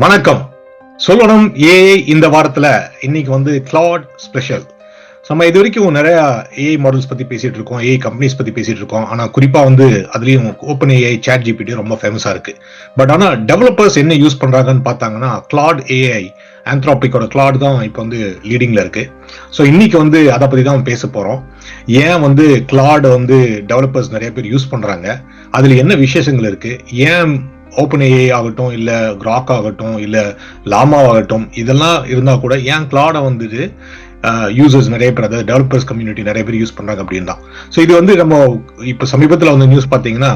வணக்கம். சொல்லணும் ஏஐ இந்த வாரத்துல இன்னைக்கு வந்து கிளாட் ஸ்பெஷல். நம்ம இது வரைக்கும் நிறைய ஏஐ மாடல்ஸ் பத்தி பேசிட்டு இருக்கோம், ஏஐ கம்பெனிஸ் பத்தி பேசிட்டு இருக்கோம். ஆனா குறிப்பா வந்து அதுலயும் ஓப்பன் ஏஐ, சாட் ஜிபிடி ரொம்ப ஃபேமஸா இருக்கு. பட் ஆனா டெவலப்பர்ஸ் என்ன யூஸ் பண்றாங்கன்னு பார்த்தாங்கன்னா கிளாட் ஏஐ, ஆந்த்ராபிக்கோட கிளாட் தான் இப்போ வந்து லீடிங்ல இருக்கு. ஸோ இன்னைக்கு வந்து அதை பத்தி தான் பேச போறோம். ஏன் வந்து கிளாட் வந்து டெவலப்பர்ஸ் நிறைய பேர் யூஸ் பண்றாங்க, அதுல என்ன விசேஷங்கள் இருக்கு, ஏன் ஓப்பன் ஏஐ ஆகட்டும், இல்ல கிராக் ஆகட்டும், இல்ல லாமா ஆகட்டும், இதெல்லாம் இருந்தா கூட ஏன் கிளாட வந்துட்டு யூசர்ஸ் நிறைய பேர், அதாவது டெவலப்பர்ஸ் கம்யூனிட்டி நிறைய பேர் யூஸ் பண்றாங்க அப்படின்னு தான். ஸோ இது வந்து நம்ம இப்ப சமீபத்தில் வந்து நியூஸ் பார்த்தீங்கன்னா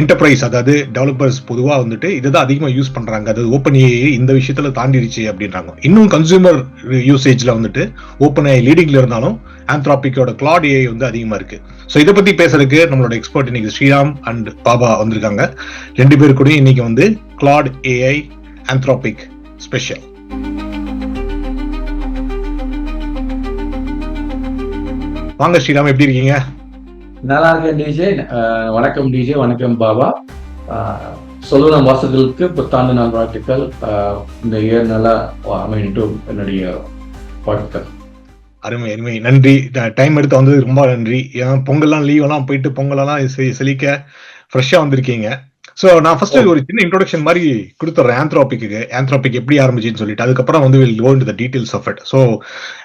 என்டர்பிரைஸ், அதாவது டெவலப்பர்ஸ் பொதுவாக வந்துட்டு இதுதான் அதிகமாக யூஸ் பண்றாங்க, அதாவது ஓப்பன் ஏஐ இந்த விஷயத்துல தாண்டிடுச்சு அப்படின்றாங்க. இன்னும் கன்சூமர் யூசேஜ்ல வந்துட்டு ஓப்பன் ஏஐ லீடிங்ல இருந்தாலும் ஆந்த்ராபிக்கோட கிளாட் ஏஐ வந்து அதிகமா இருக்கு. ஸோ இதை பத்தி பேசுறதுக்கு நம்மளோட எக்ஸ்பர்ட் இன்னைக்கு ஸ்ரீராம் அண்ட் பாபா வந்திருக்காங்க. ரெண்டு பேர் கூட இன்னைக்கு வந்து கிளாட் ஏஐ ஆந்த்ராபிக் ஸ்பெஷல். வாங்க ஸ்ரீராம், எப்படி இருக்கீங்க? நல்லா இருக்கேன் டிஜே. வணக்கம் டிஜே, வணக்கம் பாபா. சொல்லணும் வாசகர்களுக்கு புத்தாண்டு நாள் வாழ்த்துக்கள். இந்த இயர் நல்லா அமையட்டும் என்னுடைய வாழ்த்துக்கள். அருமை அருமை, நன்றி. டைம் எடுத்து வந்தது ரொம்ப நன்றி. ஏன்னா பொங்கல்லாம் லீவ் எல்லாம் போயிட்டு பொங்கலெல்லாம் செழிக்க ஃப்ரெஷ்ஷா வந்திருக்கீங்க. ஸோ நான் ஃபர்ஸ்ட் ஒரு சின்ன இன்ட்ரோடக்ஷன் மாதிரி கொடுத்துட்றேன் ஆந்த்ராபிக் எப்படி ஆரம்பிச்சுன்னு சொல்லிட்டு, அதுக்கப்புறம் வந்து will go into the details of it. So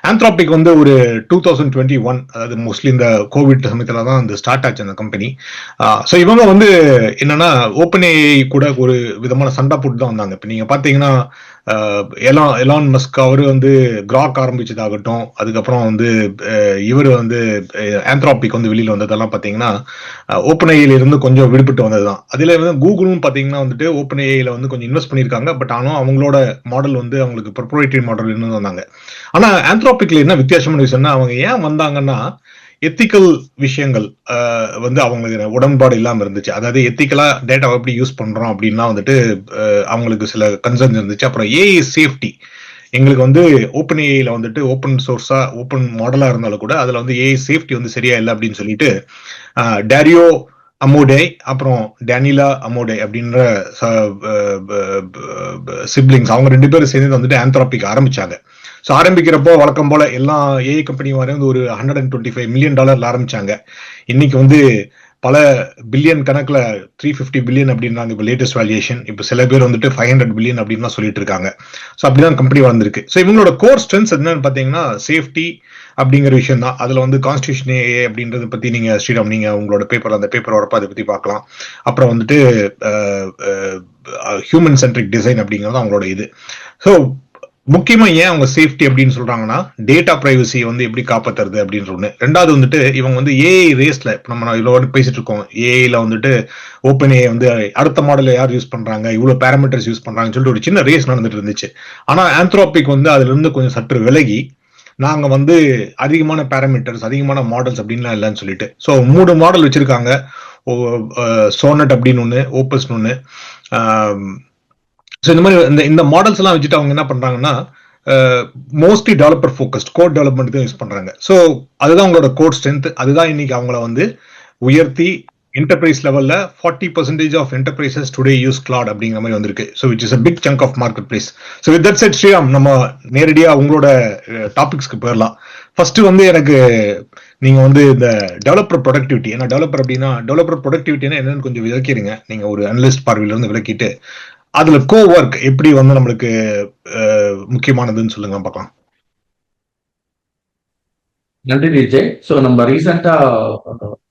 Anthropic வந்து ஒரு 2021, அதாவது மோஸ்ட்லி இந்த கோவிட் சமயத்தில் தான் இந்த ஸ்டார்ட் ஆச்சு அந்த கம்பெனி. ஸோ இவங்க வந்து என்னன்னா ஓப்பன் ஏஐ கூட ஒரு விதமான சண்டை போட்டு தான் வந்தாங்க. இப்போ நீங்க பார்த்தீங்கன்னா எலான் மஸ்க் அவர் வந்து கிராக் ஆரம்பிச்சதாகட்டும், அதுக்கப்புறம் வந்து இவர் வந்து ஆந்த்ராபிக் வந்து வெளியில வந்ததெல்லாம் பார்த்தீங்கன்னா ஓப்பன் ஏஐல இருந்து கொஞ்சம் விடுபட்டு வந்ததுதான். அதுல வந்து கூகுளும் பார்த்தீங்கன்னா வந்துட்டு ஓப்பன் ஏஐல வந்து கொஞ்சம் இன்வெஸ்ட் பண்ணியிருக்காங்க. பட் ஆனால் அவங்களோட மாடல் வந்து அவங்களுக்கு ப்ரொப்ரைட்டரி மாடல் இருந்து வந்தாங்க. ஆனா ஆந்த்ராபிக்ல என்ன வித்தியாசமான விஷயம்னா, அவங்க ஏன் வந்தாங்கன்னா எத்திக்கல் விஷயங்கள் வந்து அவங்களுக்கு உடன்பாடு இல்லாம இருந்துச்சு. அதாவது எத்திக்கலா டேட்டாவை எப்படி யூஸ் பண்றோம் அப்படின்னா வந்துட்டு அவங்களுக்கு சில கன்சர்ன் இருந்துச்சு. அப்புறம் ஏஐ சேஃப்டி, எங்களுக்கு வந்து ஓப்பன் ஏஐல வந்துட்டு ஓப்பன் சோர்ஸா ஓப்பன் மாடலா இருந்தாலும் கூட அதுல வந்து ஏஐ சேஃப்டி வந்து சரியா இல்லை அப்படின்னு சொல்லிட்டு டேரியோ அமோடே அப்புறம் டேனிலா அமோடே அப்படின்ற சிப்ளிங்ஸ், அவங்க ரெண்டு பேரும் சேர்ந்து வந்துட்டு ஆந்த்ராபிக் ஆரம்பிச்சாங்க. ஸோ ஆரம்பிக்கிறப்போ வழக்கம் போல எல்லா ஏஐ கம்பெனியும் வந்து ஒரு $125 மில்லியன் ஆரம்பிச்சாங்க. இன்னைக்கு வந்து பல பில்லியன் கணக்குல 350 பில்லியன் அப்படின்றாங்க இப்போ லேட்டஸ்ட் வேல்யூஷன். இப்போ சில பேர் வந்துட்டு 500 பில்லியன் அப்படின்னு சொல்லிட்டு இருக்காங்க. ஸோ அப்படிதான் கம்பெனி வளர்ந்துருக்கு. ஸோ இவங்களோட கோர் ஸ்ட்ரென்த்ஸ் என்னன்னு பார்த்தீங்கன்னா சேஃப்டி அப்படிங்கிற விஷயம் தான். அதுல வந்து கான்ஸ்டியூஷன் ஏஐ அப்படின்றத பத்தி நீங்க ஸ்ரீராம் நீங்க உங்களோட பேப்பர், அந்த பேப்பர் வரப்ப அதை பத்தி பார்க்கலாம். அப்புறம் வந்துட்டு ஹியூமன் சென்ட்ரிக் டிசைன் அப்படிங்கிறது அவங்களோட இது. ஸோ முக்கியமா ஏன் அவங்க சேஃப்டி அப்படின்னு சொல்றாங்கன்னா டேட்டா பிரைவசி வந்து எப்படி காப்பாத்துறது அப்படின்னு ஒண்ணு. ரெண்டாவது வந்துட்டு இவங்க வந்து ஏஐ ரேஸ்ல, நம்ம இவ்வளவு பேசிட்டு இருக்கோம், ஏஐல வந்துட்டு ஓப்பன் ஏஐ வந்து அடுத்த மாடல யார் யூஸ் பண்றாங்க, இவ்வளவு பேராமீட்டர்ஸ் யூஸ் பண்றாங்கன்னு சொல்லிட்டு ஒரு சின்ன ரேஸ் நடந்துட்டு இருந்துச்சு. ஆனா ஆந்த்ராபிக் வந்து அதுல இருந்து கொஞ்சம் சற்று விலகி நாங்க வந்து அதிகமான பேராமீட்டர்ஸ், அதிகமான மாடல்ஸ் அப்படின்லாம் இல்லைன்னு சொல்லிட்டு ஸோ 3 மாடல் வச்சிருக்காங்க. சோனட் அப்படின்னு ஒண்ணு, ஓப்பஸ்னு ஒண்ணு. ஸோ இந்த மாதிரி இந்த மாடல்ஸ் எல்லாம் வச்சுட்டு அவங்க என்ன பண்றாங்கன்னா mostly developer focused code development தான் யூஸ் பண்றாங்க. ஸோ அதுதான் அவங்களோட கோட் ஸ்ட்ரென்த். அதுதான் இன்னைக்கு அவங்கள வந்து உயர்த்தி என்டர்பிரைஸ் லெவல்ல 40% of enterprises today use Claude அப்படிங்கிற மாதிரி வந்திருக்கு. So which is a big chunk of market place. So with that set Sriram, நம்ம நேரடியா உங்களோட டாபிக்ஸ்க்கு போயிடலாம். ஃபர்ஸ்ட் வந்து எனக்கு நீங்க வந்து இந்த டெவலப்பர் ப்ரொடக்டிவிட்டி, ஏன்னா டெவலப்பர் ப்ரொடக்டிவிட்டினா என்னன்னு கொஞ்சம் விளக்கிடுங்க. நீங்க ஒரு அனலிஸ்ட் பார்வையில இருந்து விளக்கிட்டு அதுல கோ ஒர்க் எப்படி வந்து நம்மளுக்கு முக்கியமானதுன்னு சொல்லுங்க பார்க்கலாம். நன்றி டிஜே. ஸோ நம்ம ரீசெண்டா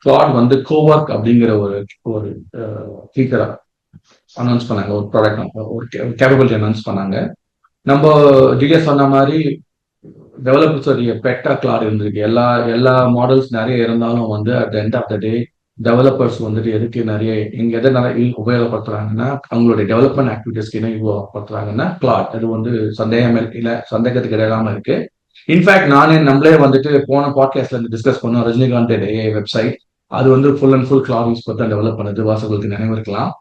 கிளாட் வந்து கோவொர்க் அப்படிங்கிற ஒரு ஒரு ஃபீச்சரை அனௌன்ஸ் பண்ணாங்க. ஒரு ப்ராடக்ட், ஒரு கேப்பபிலிட்டி அனௌன்ஸ் பண்ணாங்க. நம்ம டிஜே சொன்ன மாதிரி டெவலப்பர்ஸோடைய பெட்டா கிளாட் இருந்திருக்கு. எல்லா மாடல்ஸ் நிறைய இருந்தாலும் வந்து at end of the day developers வந்துட்டு எதுக்கு நிறைய இங்க எதை நிறைய உபயோகப்படுத்துறாங்கன்னா அவங்களுடைய டெவலப்மெண்ட் ஆக்டிவிட்டிஸ்க்கு என்ன உபயோகப்படுத்துறாங்கன்னா கிளாட். அது வந்து சந்தேகத்துக்கு இடையிலாம இருக்கு. இன்ஃபேக்ட் நம்மளே வந்துட்டு போன பாட்காஸ்ட்ல இருந்து டிஸ்கஸ் பண்ணோம் ரஜினிகாந்த் ஏஐ வெப்சைட். அது வந்து full and full Claude use பண்ணி டெவலப் பண்ணது, வாசகர்களுக்கு நினைவு இருக்கலாம்.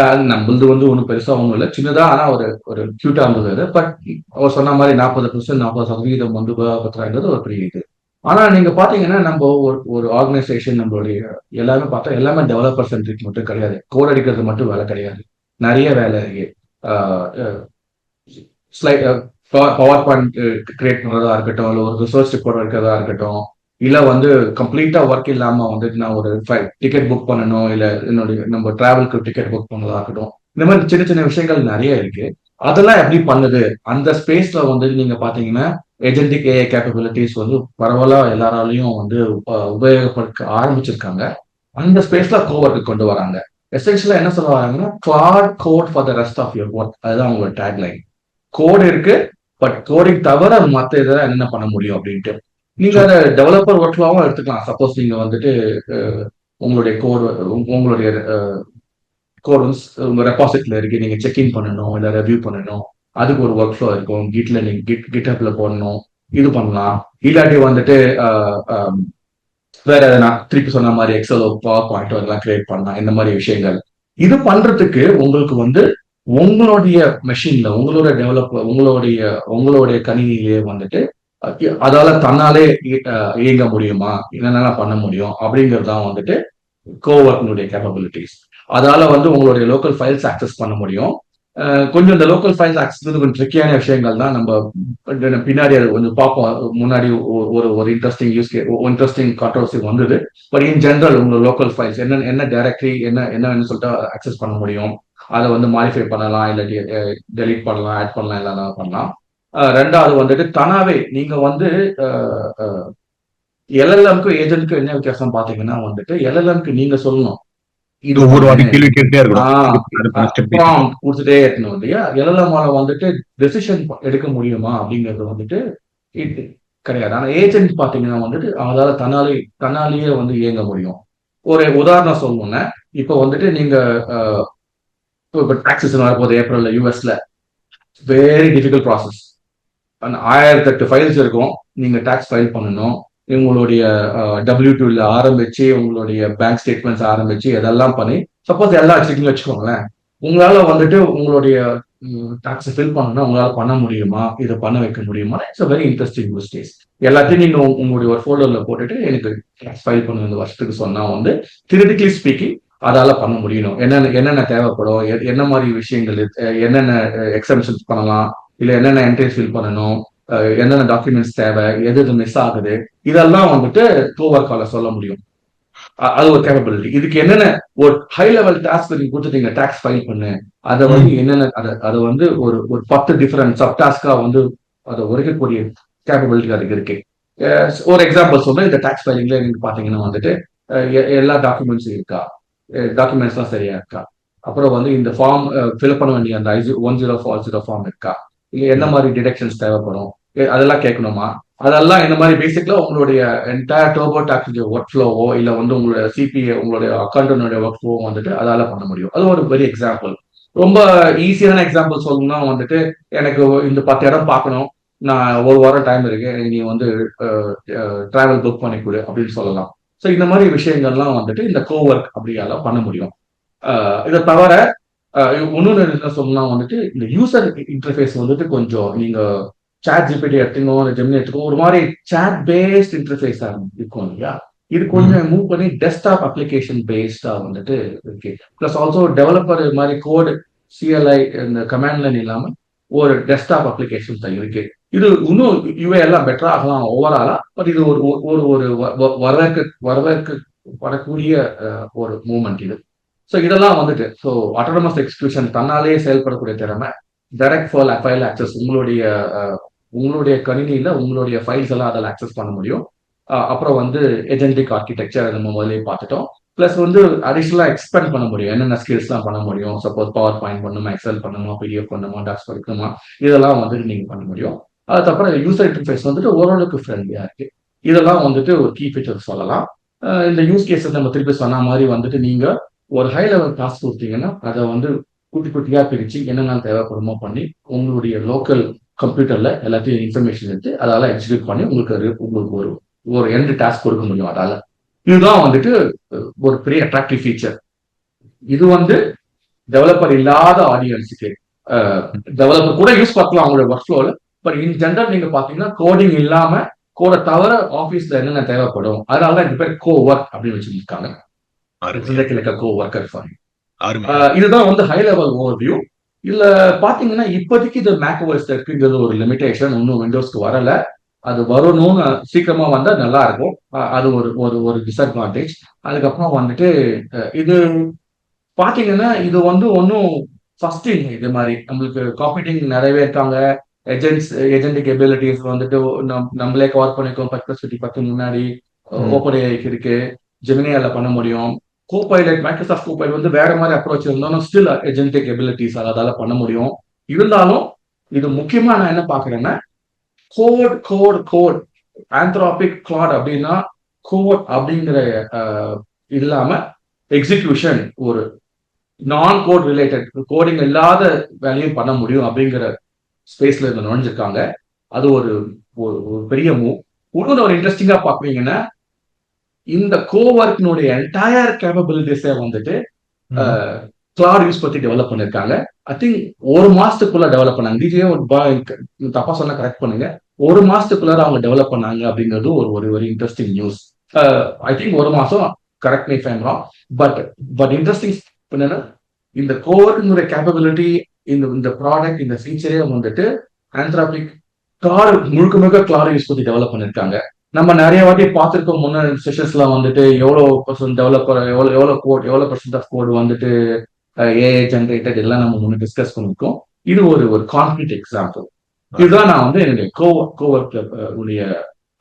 அது நம்மளது வந்து ஒன்றும் பெருசா ஒன்றும் இல்லை, சின்னதா ஆனா ஒரு கியூட்டா இருந்தது. பட் அவர் சொன்ன மாதிரி 40% வந்து உபயோகப்படுத்துறாங்கிறது ஒரு பெரிய இது. ஆனா நீங்க பாத்தீங்கன்னா நம்ம ஒரு ஆர்கனைசேஷன் நம்மளுடைய எல்லாமே பார்த்தா எல்லாமே டெவலப்பர் சென்ட்ரிக் மட்டும் கிடையாது. கோட் அடிக்கிறது மட்டும் வேலை கிடையாது, நிறைய வேலை இருக்கு. ஸ்லைட் பவர் பாயிண்ட் கிரியேட் பண்றதா இருக்கட்டும், இல்லை ஒரு ரிசர்ச் ரிப்போர்ட் இருக்கிறதா இருக்கட்டும், இல்ல வந்து கம்ப்ளீட்டா ஒர்க் இல்லாம வந்துட்டு நான் ஒரு டிக்கெட் புக் பண்ணணும், இல்ல என்னுடைய நம்ம டிராவலுக்கு டிக்கெட் புக் பண்ணதா இருக்கட்டும், இந்த மாதிரி சின்ன சின்ன விஷயங்கள் நிறைய இருக்கு. அதெல்லாம் எப்படி பண்ணுது அந்த ஸ்பேஸ்ல வந்து நீங்க பாத்தீங்கன்னா ஏஜென்டிக் ஏஐ கேப்பபிலிட்டிஸ் வந்து பரவலா எல்லாராலையும் வந்து உபயோகப்படுத்த ஆரம்பிச்சிருக்காங்க. அந்த ஸ்பேஸ்ல கோவர்க்கு கொண்டு வராங்க. எசென்ஷியலா என்ன சொல்ல வராங்கன்னா Claude code for the rest of your work, அதுதான் உங்களோட டேக்லைன். கோடு இருக்கு, பட் கோடிங் தவிர மத்த இதெல்லாம் என்னென்ன பண்ண முடியும் அப்படின்ட்டு. நீங்க அதை டெவலப்பர் ஒர்க் ஃப்ளோவும் எடுத்துக்கலாம். சப்போஸ் நீங்க வந்துட்டு உங்களுடைய கோடு உங்களுடைய கோட் வந்து உங்க ரெபாசிட்ல இருக்கு, நீங்க செக்இன் பண்ணணும் இல்ல ரிவ்யூ பண்ணணும், அதுக்கு ஒரு ஒர்க் ஃப்ளோ இருக்கும். கிட்ல நீங்க கிட்ஹப்ல போடணும், இது பண்ணலாம். இல்லாட்டி வந்துட்டு வேற எதனா திருப்பி சொன்ன மாதிரி எக்ஸலோ பவர் பாயிண்ட் அதெல்லாம் கிரியேட் பண்ணலாம். இந்த மாதிரி விஷயங்கள் இது பண்றதுக்கு உங்களுக்கு வந்து உங்களுடைய மெஷின்ல உங்களோட டெவலப்பர் உங்களுடைய கணினிலேயே வந்துட்டு அதால தன்னாலே இயங்க முடியுமா, என்னென்னலாம் பண்ண முடியும் அப்படிங்கிறது தான் வந்துட்டு கோவர்க்கினுடைய கேப்பபிலிட்டிஸ். அதால வந்து உங்களுடைய லோக்கல் ஃபைல்ஸ் ஆக்சஸ் பண்ண முடியும். கொஞ்சம் இந்த லோக்கல் ஃபைல்ஸ் ஆக்சஸ் கொஞ்சம் ட்ரிக்கியான விஷயங்கள் தான். நம்ம பின்னாடி அது கொஞ்சம் பார்ப்போம். முன்னாடி ஒரு இன்ட்ரெஸ்டிங் கான்ட்ரோவர்சி வந்தது. பட் இன் ஜென்ரல் உங்க லோக்கல் ஃபைல்ஸ் என்ன டைரக்டரி என்னன்னு சொல்லிட்டு ஆக்சஸ் பண்ண முடியும். அதை வந்து மாடிஃபை பண்ணலாம், இல்லாட்டி டெலீட் பண்ணலாம், ஆட் பண்ணலாம், எல்லாம் பண்ணலாம். ரெண்டாவது வந்துட்டு தனாவே நீங்க வந்து எல்எல்எம்க்கு ஏஜென்ட்க்கு என்ன வித்தியாசம் பாத்தீங்கன்னா வந்துட்டு எல்எல்எம்க்கு நீங்க சொல்லணும் இது ஒவ்வொரு வாட்டி கேள்வி கேட்டே கொடுத்துட்டே இருக்கணும் இல்லையா. எல்எல்எம்மால வந்துட்டு டெசிஷன் எடுக்க முடியுமா அப்படிங்கிறது வந்துட்டு கிடையாது. ஆனா ஏஜென்ட் பாத்தீங்கன்னா வந்துட்டு அதால தன்னாலேயே வந்து இயங்க முடியும். ஒரு உதாரணம் சொல்லணும்னா இப்ப வந்துட்டு நீங்க இப்போ டாக்ஸஸ் வரப்போகுது ஏப்ரல்ல யூஎஸ்ல. Very difficult process. 1008 ஃபைல்ஸ் இருக்கும், நீங்க டாக்ஸ் ஃபைல் பண்ணணும். உங்களுடைய W2ல ஆரம்பிச்சு உங்களுடைய பேங்க் ஸ்டேட்மெண்ட்ஸ் ஆரம்பிச்சு இதெல்லாம் பண்ணி சப்போஸ் எல்லாம் வச்சுக்கிங்கன்னு வச்சுக்கோங்களேன், உங்களால வந்துட்டு உங்களுடைய டாக்ஸ் ஃபில் பண்ணணும்னா உங்களால பண்ண முடியுமா, இதை பண்ண வைக்க முடியுமா? It's a very interesting use case. எல்லாத்தையும் நீங்க உங்களுடைய ஒரு ஃபோல்டர்ல போட்டுட்டு எனக்கு டாக்ஸ் ஃபைல் பண்ணணும் இந்த வருஷத்துக்கு சொன்னா வந்து தியரிட்டிக்கலி ஸ்பீக்கிங் அதால பண்ண முடியணும். என்னென்ன தேவைப்படும், என்ன மாதிரி விஷயங்கள், என்னென்ன எக்ஸம்ஷன்ஸ் பண்ணலாம், இல்ல என்னென்ன என்ட்ரிஸ் ஃபில் பண்ணணும், என்னென்ன டாக்குமெண்ட்ஸ் தேவை, எது மிஸ் ஆகுது, இதெல்லாம் வந்துட்டு கோவர்க்கால சொல்ல முடியும். அது ஒரு கேப்பபிலிட்டி. இதுக்கு என்னென்ன ஒரு ஹை லெவல் டாஸ்க் நீங்க கொடுத்துட்டீங்க, டாக்ஸ் ஃபைல் பண்ணு, அதை வந்து என்னென்ன அதை வந்து ஒரு 10 டிஃபரெண்ட் சப் டாஸ்கா வந்து அதை உரைக்கக்கூடிய கேப்பபிலிட்டி அதுக்கு இருக்கு. ஒரு எக்ஸாம்பிள் சொல்றேன். இந்த டாக்ஸ் ஃபைலிங்ல நீங்க பாத்தீங்கன்னா வந்துட்டு எல்லா டாக்குமெண்ட்ஸும் இருக்கா, டாக்குமெண்ட்ஸ்லாம் சரியா இருக்கா, அப்புறம் வந்து இந்த ஃபார்ம் ஃபில் பண்ண வேண்டிய அந்த 1040 ஃபார்ம் இருக்கா, இல்ல என்ன மாதிரி டிடெக்ஷன்ஸ் தேவைப்படும், அதெல்லாம் கேட்கணுமா, அதெல்லாம் இந்த மாதிரி பேசிக்கலா உங்களுடைய என்டையர் டர்போ டாக்ஸ் ஒர்க் ஃப்ளோவோ இல்ல வந்து உங்களுடைய சிபிஏ உங்களுடைய அக்கௌண்டனுடைய ஒர்க் ஃப்ளோ வந்துட்டு அதால பண்ண முடியும். அது ஒரு பெரிய எக்ஸாம்பிள். ரொம்ப ஈஸியான எக்ஸாம்பிள் சொல்லணும்னா வந்துட்டு எனக்கு இந்த 10 இடம் பார்க்கணும், நான் ஒரு வாரம் டைம் இருக்கு, நீ வந்து டிராவல் புக் பண்ணி கொடு அப்படின்னு சொல்லலாம். ஸோ இந்த மாதிரி விஷயங்கள்லாம் வந்துட்டு இந்த கோவர்க் அப்படியால பண்ண முடியும். இதை தவிர இன்னொன்று என்ன சொல்லலாம் வந்துட்டு இந்த யூசர் இன்டர்ஃபேஸ் வந்துட்டு கொஞ்சம் நீங்க சாட் ஜிபிடி எடுத்துக்கோ இல்லை ஜெமினி எடுத்துக்கோ ஒரு மாதிரி சாட் பேஸ்ட் இன்டர்ஃபேஸா இருக்கும் இல்லையா. இது கொஞ்சம் மூவ் பண்ணி டெஸ்க்டாப் அப்ளிகேஷன் பேஸ்டா வந்துட்டு இருக்கு. பிளஸ் ஆல்சோ டெவலப்பர் மாதிரி கோடு சிஎல்ஐ இந்த கமாண்ட் லைன் இல்லாம ஒரு டெஸ்க்டாப் அப்ளிகேஷன் தான் இருக்கு. இது இன்னும் யூஏ எல்லாம் பெட்டரா ஆகலாம் ஓவராலா. பட் இது ஒரு வரக்கூடிய ஒரு மூவ்மெண்ட் இது. ஸோ இதெல்லாம் வந்துட்டு ஸோ ஆட்டோனமஸ் எக்ஸிகியூஷன் தன்னாலே செயல்படக்கூடிய திறமை, டைரக்ட் ஃபைல் ஆக்சஸ் உங்களுடைய கணினியில உங்களுடைய ஃபைல்ஸ் எல்லாம் அதில் ஆக்சஸ் பண்ண முடியும். அப்புறம் வந்து ஏஜென்டிக் ஆர்கிடெக்சர் நம்ம முதலே பார்த்துட்டோம். பிளஸ் வந்து அடிஷனலா எக்ஸ்பேண்ட் பண்ண முடியும், என்னென்ன ஸ்கில்ஸ்லாம் பண்ண முடியும். சப்போஸ் பவர் பாயிண்ட் பண்ணணுமா, எக்ஸல் பண்ணணுமா, பிடிஎஃப் பண்ணணுமா, டாக்ஸ் படிக்கணுமா, இதெல்லாம் வந்துட்டு நீங்க பண்ண முடியும். அதுக்கப்புறம் யூசர் இன்டர்ஃபேஸ் வந்துட்டு ஓரளவுக்கு ஃப்ரெண்ட்லியா இருக்கு. இதெல்லாம் வந்துட்டு ஒரு கீ ஃபீச்சர் சொல்லலாம். இந்த யூஸ் கேஸஸ் நம்ம திருப்பி சொன்ன மாதிரி வந்துட்டு நீங்க ஒரு ஹை லெவல் டாஸ்க் கொடுத்தீங்கன்னா அதை வந்து குட்டி குட்டியா பிரிச்சு என்னென்ன தேவைப்படுமோ பண்ணி உங்களுடைய லோக்கல் கம்ப்யூட்டர்ல எல்லாத்தையும் இன்ஃபர்மேஷன் எடுத்து அதால எக்ஸிக்யூட் பண்ணி உங்களுக்கு ஒரு எண்ட் டாஸ்க் கொடுக்க முடியும் அதால. இதுதான் வந்துட்டு ஒரு பெரிய அட்ராக்டிவ் ஃபீச்சர். இது வந்து டெவலப்பர் இல்லாத ஆடியன்ஸுக்கு டெவலப்பர் கூட யூஸ் பண்ணலாம் அவங்களோட ஒர்க் ஃப்ளோல. பட் இன் ஜென்ரல் நீங்க பாத்தீங்கன்னா கோடிங் இல்லாம கோட தவிர ஆபீஸ்ல என்னென்ன தேவைப்படும் அதனால இந்த பேர் கோ ஒர்க் அப்படின்னு வச்சிருக்காங்க. கோ ஒர்க்கர். இதுதான் வந்து ஹை லெவல் ஓவர்வியூ. இல்ல பாத்தீங்கன்னா இப்போதைக்கு இது macOS இருக்குங்கிறது ஒரு லிமிடேஷன், இன்னும் விண்டோஸ்க்கு வரல. அது வரணும்னு சீக்கிரமா வந்தா நல்லா இருக்கும். அது ஒரு ஒரு ஒரு டிஸ்அட்வான்டேஜ். அதுக்கப்புறம் வந்துட்டு இது பாத்தீங்கன்னா இது வந்து ஒன்றும் ஃபர்ஸ்ட் இல்லை. இது மாதிரி நம்மளுக்கு காம்படிங் நிறையவே இருக்காங்க. ஏஜென்டிக் எபிலிட்டிஸ் வந்துட்டு நம்மளே கவர் பண்ணிக்கோம். பர்பிளசிட்டி பத்தி முன்னாடி ஓப்பன் ஏஐக்கு இருக்கு, ஜெமினியால பண்ண முடியும். கோபைலட் மைக்ரோசாஃப்ட் கோபைலட் வந்து வேற மாதிரி அப்ரோச் இருந்தாலும் ஸ்டில் ஏஜென்டிக் எபிலிட்டிஸ் அதால பண்ண முடியும். இருந்தாலும் இது முக்கியமா நான் என்ன பாக்குறேன்னா code code code Anthropic Claude அப்படின்னா கோட் அப்படிங்கிற இல்லாம எக்ஸிகியூஷன் ஒரு நான் கோட் ரிலேட்டட் கோடிங் இல்லாத வேலையும் பண்ண முடியும் அப்படிங்கிற ஸ்பேஸ்ல இருந்து நுழைஞ்சிருக்காங்க. அது ஒரு ஒரு பெரிய மூவ். இன்னொரு ஒரு இன்ட்ரெஸ்டிங்கா பாக்குறீங்கன்னா இந்த கோவர்க்கினுடைய என்டையர் கேப்பபிலிட்டிஸை வந்துட்டு கிளாட் யூஸ் பத்தி டெவலப் பண்ணிருக்காங்க. ஐ திங்க் ஒரு மாசத்துக்குள்ள டெவலப் பண்ணாங்க. டிஜே தப்பா சொன்னா கரெக்ட் பண்ணுங்க. ஒரு மாசத்துக்குள்ள அவங்க டெவலப் பண்ணாங்க அப்படிங்கிறது ஒரு ஒரு very interesting news. I think ஒரு மாசம், correct me if I am wrong. But interesting என்னன்னா இந்த கோவர்க்கினுடைய கேப்பபிலிட்டி, இந்த ப்ராடக்ட், இந்த ஃபீச்சரே வந்துட்டு ஆந்த்ராபிக் கிளாட் முழுக்க முழுக்க கிளாட் யூஸ் பத்தி டெவலப் பண்ணிருக்காங்க. நம்ம நிறைய வாட்டி பார்த்துருக்கோம் முன்னாடி செஷன்ஸ்ல வந்துட்டு எவ்வளவு பர்சன்ட் டெவலப்பர், எவ்வளவு பர்சன்ட் ஆஃப் கோட் வந்துட்டு ஏஐ ஜென்ரேட்டட் எல்லாம் நம்ம முன்ன டிஸ்கஸ் பண்ணிருக்கோம். இது ஒரு ஒரு கான்கிரீட் எக்ஸாம்பிள். இதுதான் நான் வந்து என்னுடைய கோவர்க் உடைய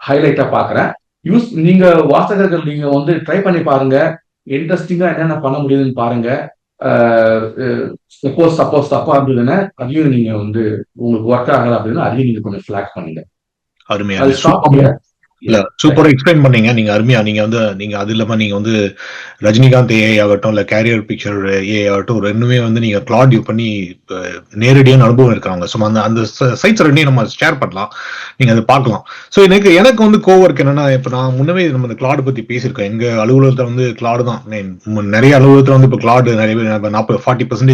ஹைலைட்டா பாக்குறேன். நீங்க வாசகர்கள் நீங்க வந்து ட்ரை பண்ணி பாருங்க, இன்ட்ரெஸ்டிங்கா என்னென்ன பண்ண முடியுதுன்னு பாருங்க. சப்போஸ் தப்பா இருந்ததுன்னா அதையும் நீங்க வந்து உங்களுக்கு ஒர்க் ஆகல அப்படின்னா அதையும் நீங்க கொஞ்சம் ஃபிளாக் பண்ணுங்க. அருமையா இல்ல சூப்பரா எக்ஸ்பிளைன் பண்ணீங்க. நீங்க அருமையா நீங்க வந்து நீங்க அது இல்லாம நீங்க வந்து ரஜினிகாந்த் ஏஐ ஆகட்டும் இல்ல கேரியர் பிக்சர் ஏஐ ஆகட்டும் ரெண்டுமே வந்து நீங்க கிளாட் யூ பண்ணி நேரடியான அனுபவம் இருக்காங்க. ஸோ அந்த அந்த சைட்ஸ் ரெண்டையும் நம்ம ஷேர் பண்ணலாம், நீங்க அதை பார்க்கலாம். ஸோ எனக்கு வந்து கோவர்க் என்னன்னா, இப்போ நான் முன்னவே நம்ம இந்த கிளாட் பத்தி பேசியிருக்கேன். எங்க அலுவலகத்தில் வந்து கிளாடு தான் நிறைய அலுவலகத்தில் வந்து இப்போ கிளாடு நிறைய பேர் 40%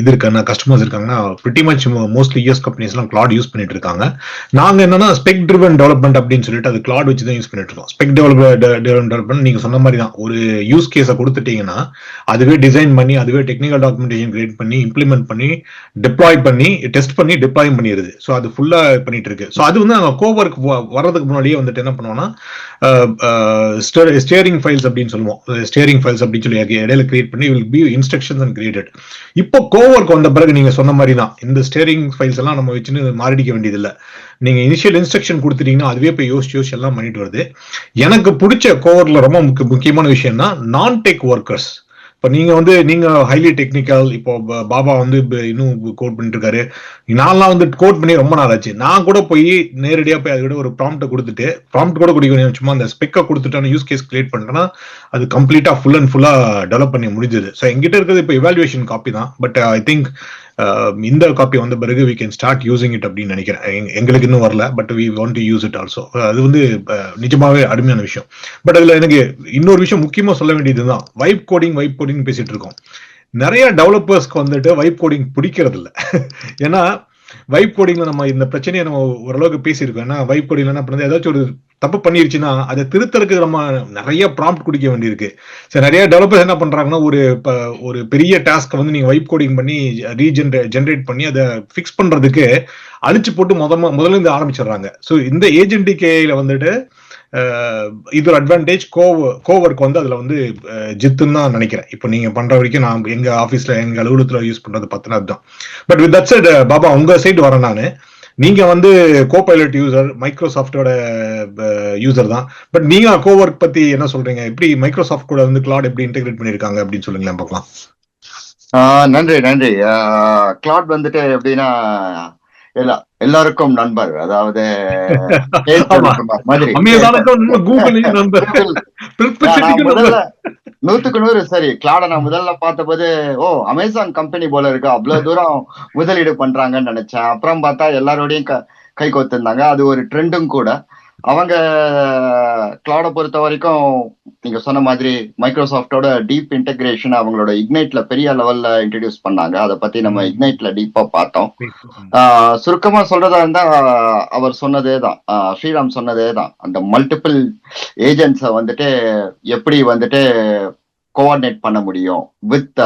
இது இருக்காங்க, கஸ்டமர்ஸ் இருக்காங்கன்னா பிரிட்டி மச் மோஸ்ட்லி யூஎஸ் கம்பெனிஸ்லாம் கிளாட் யூஸ் பண்ணிட்டு இருக்காங்க. நாங்க என்னன்னா ஸ்பெக் ட்ரிவன் டெவலப்மெண்ட் அப்படின்னு சொல்லிட்டு அது கிளாட் வச்சு தான் யூஸ் பண்ணிட்டு இருக்கோம். ஸ்பெக் டெவலப்மெண்ட் நீங்க சொன்ன மாதிரி தான். ஒரு யூஸ் கேஸை கொடுத்துட்டீங்கன்னா அதுவே டிசைன் பண்ணி, அதுவே டெக்னிக்கல் டாக்குமெண்டேஷன் கிரியேட் பண்ணி, இம்ப்ளிமெண்ட் பண்ணி, டிப்ளாய் பண்ணி, டெஸ்ட் பண்ணி டிப்ளாய் பண்ணிடுது. ஸோ அது ஃபுல்லா பண்ணிட்டு இருக்கு. ஸோ அது வந்து நாங்க கோவர்க் வர்றதுக்கு முன்னாடியே வந்துட்டு என்ன பண்ணுவோம்னா ஸ்டேரிங் ஃபைல்ஸ் அப்படின்னு சொல்லுவோம். ஸ்டேரிங் ஃபைல்ஸ் அப்படின்னு சொல்லி இடையில கிரியேட் பண்ணி will be instructions and created. இப்போ கோவர்க் வந்த பிறகு நீங்க சொன்ன மாதிரி தான் இந்த ஸ்டேரிங் ஃபைல்ஸ் எல்லாம் நம்ம வச்சுன்னு மாறிடிக்க வேண்டியதில்லை. நீங்க இனிஷியல் இன்ஸ்ட்ரக்ஷன் கொடுத்துட்டீங்கன்னா அதுவே போய் யோசிச்சு எல்லாம் பண்ணிட்டு வருது. எனக்கு பிடிச்ச கோவர்ல ரொம்ப முக்கியமான விஷயம்னா நான் டெக் ஒர்க்கர்ஸ். இப்போ நீங்க ஹைலி டெக்னிக்கல். இப்போ பாபா வந்து இன்னும் கோட் பண்ணிட்டு இருக்காரு. நான்லாம் வந்து கோட் பண்ணி ரொம்ப நாள் ஆச்சு. நான் கூட போய் நேரடியாக போய் அது கூட ஒரு ப்ராம்ப்டை கொடுத்துட்டு ப்ராம்ப்ட் கூட குடிக்கணும், சும்மா அந்த ஸ்பெக்கை கொடுத்துட்டான யூஸ் கேஸ் கிரியேட் பண்ணிட்டேன்னா அது கம்ப்ளீட்டா ஃபுல் அண்ட் ஃபுல்லா டெவலப் பண்ணி முடிஞ்சது. ஸோ எங்கிட்ட இருக்கிறது இப்போ இவாலுவேஷன் காப்பி தான். பட் ஐ திங்க் இந்த காப்பி வந்த பிறகு we can start using it அப்படின்னு நினைக்கிறேன். எங்களுக்கு இன்னும் வரல, but we want to use it also. அது வந்து நிஜமாவே அருமையான விஷயம். பட் அதுல எனக்கு இன்னொரு விஷயம் முக்கியமா சொல்ல வேண்டியதுதான், வைப் கோடிங் பேசிட்டு இருக்கோம். நிறைய டெவலப்பர்ஸ்க்கு வந்துட்டு வைப் கோடிங் பிடிக்கிறது இல்லை. ஏன்னா வைப் கோடிங்ல நம்ம இந்த பிரச்சனையை நம்ம ஓரளவுக்கு பேசியிருக்கோம். ஏன்னா வைப் கோடிங்ல என்ன பண்ணுறது, ஏதாச்சும் ஒரு தப்பு பண்ணிருச்சுன்னா அதை திருத்தறதுக்கு நம்ம நிறைய ப்ராம்ப்ட் குடிக்க வேண்டியிருக்கு. சரி, நிறைய டெவலப்பர்ஸ் என்ன பண்றாங்கன்னா ஒரு பெரிய டாஸ்க் வந்து நீங்க வைப் கோடிங் பண்ணி ஜென்ரேட் பண்ணி அதை ஃபிக்ஸ் பண்றதுக்கு அழிச்சு போட்டு முதல்ல இருந்து ஆரம்பிச்சிடுறாங்க. ஸோ இந்த ஏஜென்டிகேல வந்துட்டு இது ஒரு அட்வான்டேஜ். கோவர்க் வந்து அதுல வந்து ஜித்துன்னு தான் நினைக்கிறேன். இப்போ நீங்க பண்ற வரைக்கும் நான் எங்க ஆபீஸ்ல எங்க அலுவலகத்துல யூஸ் பண்றது பார்த்தீங்கன்னா அதுதான். But with that side Baba உங்க சைடு வரேன் நானு. நீங்க வந்து கோபைலட் யூசர், மைக்ரோசாஃப்டோட யூசர் தான். பட் நீங்க கோவர்க் பத்தி என்ன சொல்றீங்க? எப்படி மைக்ரோசாஃப்ட் கூட வந்து கிளாட் எப்படி இன்டெகிரேட் பண்ணிருக்காங்க அப்படின்னு சொல்லுங்களேன் பார்க்கலாம். நன்றி. கிளாட் வந்துட்டு எப்படின்னா எல்லாருக்கும் நண்பர். அதாவது மாதிரி 100% சரி. கிளாட நான் முதல்ல பார்த்தபோது அமேசான் கம்பெனி போல இருக்கு, அவ்வளவு தூரம் முதலீடு பண்றாங்கன்னு நினைச்சேன். அப்புறம் பார்த்தா எல்லாரோடையும் கை கோத்திருந்தாங்க. அது ஒரு ட்ரெண்டும் கூட. அவங்க கிளாட பொறுத்த வரைக்கும் நீங்க சொன்ன மாதிரி மைக்ரோசாஃப்டோட டீப் இன்டெகிரேஷன் அவங்களோட இக்னைட்ல பெரிய லெவல்ல இன்ட்ரடியூஸ் பண்ணாங்க. அதை பத்தி நம்ம இக்னைட்ல டீப்பா பார்த்தோம். சுருக்கமா சொல்றதா இருந்தா அவர் சொன்னதே தான், ஸ்ரீராம் சொன்னதே தான். அந்த மல்டிபிள் ஏஜென்ட்ஸை வந்துட்டு எப்படி வந்துட்டு கோஆர்டினேட் பண்ண முடியும் வித்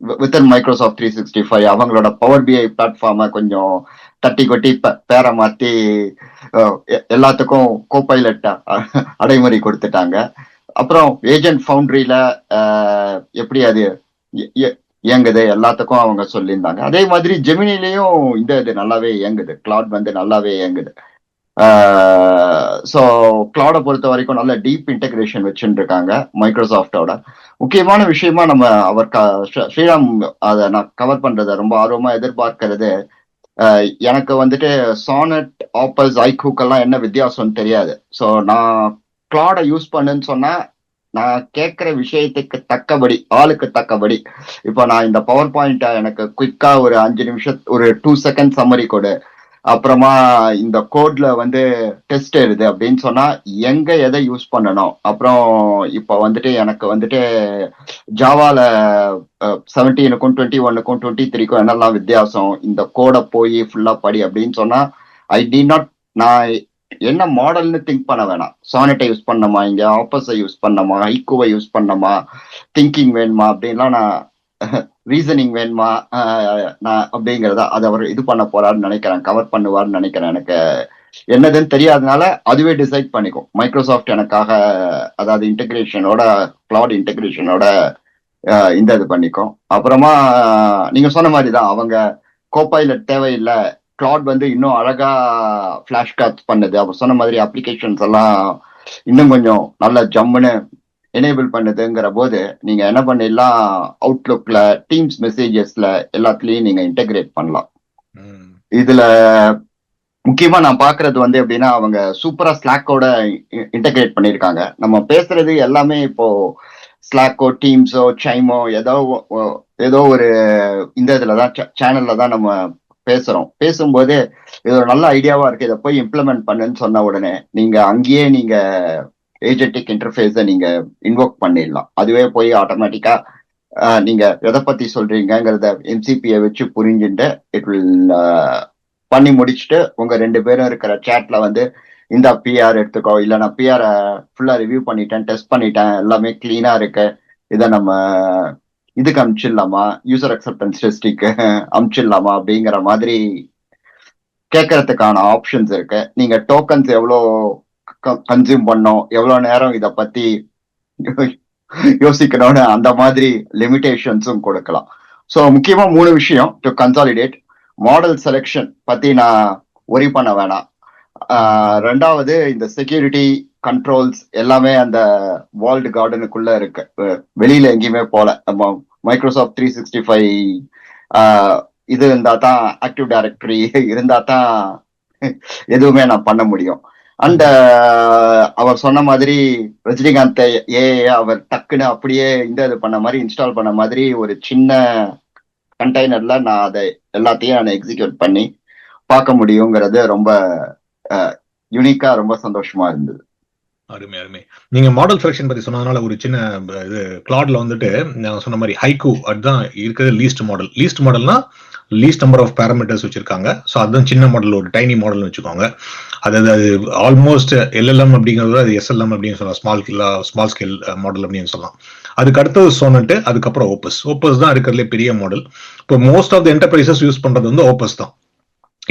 வித்தின் மைக்ரோசாஃப்ட் 365 அவங்களோட பவர் பிஐ பிளாட்ஃபார்மை கொஞ்சம் தட்டி கொட்டி பேரை மாத்தி எல்லாத்துக்கும் கோபைலட் அடைமுறை கொடுத்துட்டாங்க. அப்புறம் ஏஜென்ட் ஃபவுண்டரியில எப்படி அது இயங்குது எல்லாத்துக்கும் அவங்க சொல்லியிருந்தாங்க. அதே மாதிரி ஜெமினிலையும் இது நல்லாவே இயங்குது, கிளாட் வந்து நல்லாவே இயங்குது. ஸோ கிளாடை பொறுத்த வரைக்கும் நல்ல டீப் இன்டெகிரேஷன் வச்சுட்டு இருக்காங்க மைக்ரோசாஃப்டோட. முக்கியமான விஷயமா நம்ம ஸ்ரீராம் அதை நான் கவர் பண்றதை ரொம்ப ஆர்வமா எதிர்பார்க்கறது, எனக்கு வந்துட்டு சானட், ஆப்பஸ், ஐக்கூக்கெல்லாம் என்ன வித்தியாசம்னு தெரியாது. ஸோ நான் கிளாடை யூஸ் பண்ணுன்னு சொன்னா நான் கேட்கிற விஷயத்துக்கு தக்கபடி, ஆளுக்கு தக்கபடி, இப்போ நான் இந்த பவர் பாயிண்ட்டை எனக்கு குயிக்கா ஒரு 5 நிமிஷம் ஒரு 2 செகண்ட் சம்மரி கொடு, அப்புறமா இந்த கோட்ல வந்து டெஸ்ட் எழுது அப்படின்னு சொன்னா எங்க எதை யூஸ் பண்ணணும். அப்புறம் இப்ப வந்துட்டு எனக்கு வந்துட்டு ஜாவால 17க்கும் 21க்கும் 23க்கும் என்னெல்லாம் வித்தியாசம், இந்த கோடை போய் ஃபுல்லா படி அப்படின்னு சொன்னா ஐ டி நாட், நான் என்ன மாடல்னு திங்க் பண்ண வேணாம். சானட்டை யூஸ் பண்ணமா, இங்க ஆப்பஸை யூஸ் பண்ணமா, ஐக்கூவை யூஸ் பண்ணமா, திங்கிங் வேணுமா அப்படின்லாம் நான் ரீசனிங் வேணுமா நான் அப்படிங்கிறத அதை அவர் இது பண்ண போறாருன்னு நினைக்கிறேன், கவர் பண்ணுவார்னு நினைக்கிறேன். எனக்கு என்னதுன்னு தெரியாதனால அதுவே டிசைட் பண்ணிக்கும் மைக்ரோசாஃப்ட் எனக்காக, அதாவது இன்டெகிரேஷனோட, கிளவுட் இன்டெகிரேஷனோட இந்த இது பண்ணிக்கும். அப்புறமா நீங்க சொன்ன மாதிரி தான் அவங்க கோபைலட் தேவையில்லை, கிளவுட் வந்து இன்னும் அழகா ஃபிளாஷ் கார்ட்ஸ் பண்ணுது. அவர் சொன்ன மாதிரி அப்ளிகேஷன்ஸ் எல்லாம் இன்னும் கொஞ்சம் நல்ல ஜம்முன்னு எனேபிள் பண்ணுதுங்கிற போது நீங்க என்ன பண்ணிடலாம், அவுட்லுக்ல, டீம்ஸ் மெசேஜஸ்ல எல்லாத்துலயும் நீங்க இன்டெகிரேட் பண்ணலாம். இதுல முக்கியமா நான் பாக்குறது வந்து எப்படின்னா, அவங்க சூப்பரா ஸ்லாக்கோட இன்டெகிரேட் பண்ணிருக்காங்க. நம்ம பேசுறது எல்லாமே இப்போ ஸ்லாக்கோ, டீம்ஸோ, சைமோ ஏதோ ஒரு இந்த இதுலதான், சேனல்ல தான் நம்ம பேசுறோம். பேசும்போது இது ஒரு நல்ல ஐடியாவா இருக்கு, இதை போய் இம்ப்ளிமெண்ட் பண்ணுன்னு சொன்ன உடனே நீங்க அங்கேயே நீங்க ஏஜென்டிக் இன்டர்ஃபேஸை நீங்க இன்வோக் பண்ணிடலாம். அதுவே போய் ஆட்டோமேட்டிக்கா நீங்க எதை பத்தி சொல்றீங்கிறத எம்சிபியை வச்சு புரிஞ்சுட்டு இட் வில் பண்ணி முடிச்சுட்டு உங்க 2 பேரும் இருக்கிற சேட்ல வந்து இந்த பிஆர் எடுத்துக்கோ, இல்ல நான் பிஆர் ஃபுல்லா ரிவ்யூ பண்ணிட்டேன், டெஸ்ட் பண்ணிட்டேன், எல்லாமே கிளீனா இருக்கு, இதை நம்ம இதுக்கு அனுப்பிச்சிடலாமா, யூசர் அக்செப்டன்ஸ் டெஸ்டிக்கு அனுப்பிச்சிடலாமா அப்படிங்கிற மாதிரி கேட்கறதுக்கான ஆப்ஷன்ஸ் இருக்கு. நீங்க டோக்கன்ஸ் எவ்வளோ கன்சியூம் பண்ணோம், எவ்வளவு நேரம் இதை பத்தி யோசிக்கணும்னு அந்த மாதிரி லிமிடேஷன்ஸும் கொடுக்கலாம். ஸோ முக்கியமா 3 விஷயம் டு கன்சாலிடேட். மாடல் செலெக்ஷன் பத்தி நான் ஒரி பண்ண வேணாம். 2வது இந்த செக்யூரிட்டி கண்ட்ரோல்ஸ் எல்லாமே அந்த வால்டு கார்டனுக்குள்ள இருக்கு, வெளியில எங்கேயுமே போல. நம்ம மைக்ரோசாஃப்ட் 365 இது இருந்தா தான், ஆக்டிவ் டைரக்டரி இருந்தா தான் எதுவுமே நான் பண்ண முடியும். அண்ட் அவர் சொன்ன மாதிரி ரஜினிகாந்த் அவர் டக்குன்னு அப்படியே இது பண்ண மாதிரி, இன்ஸ்டால் பண்ண மாதிரி ஒரு சின்ன கண்டெய்னர்ல நான் அதை எல்லாத்தையும் நான் எக்ஸிக்யூட் பண்ணி பார்க்க முடியுங்கிறது ரொம்ப யூனிக்கா, ரொம்ப சந்தோஷமா இருந்தது. அருமை அருமை. நீங்க மாடல் செலக்ஷன் பத்தி சொன்னதுனால ஒரு சின்ன இது, கிளாட்ல வந்துட்டு நான் சொன்ன மாதிரி ஹைக்கூ அதுதான் இருக்கிறது லீஸ்ட் மாடல். லீஸ்ட் மாடல்னா லீஸ்ட் நம்பர் ஆஃப் பேராமீட்டர்ஸ் வச்சிருக்காங்க. ஸோ அதுதான் சின்ன மாடல், ஒரு டைனி மாடல்னு வச்சுக்கோங்க. அதாவது அது ஆல்மோஸ்ட் எல்எல்எம் அப்படிங்கிறது அது எஸ்எல்எம் அப்படின்னு சொல்லலாம், ஸ்மால் ஸ்கேல் மாடல் அப்படின்னு சொல்லலாம். அதுக்கு அடுத்தது சோனட், அதுக்கப்புறம் ஓப்பஸ். ஓப்பஸ் தான் இருக்கிறதுலே பெரிய மாடல். இப்போ most of the enterprises use பண்றது வந்து ஓப்பஸ் தான்.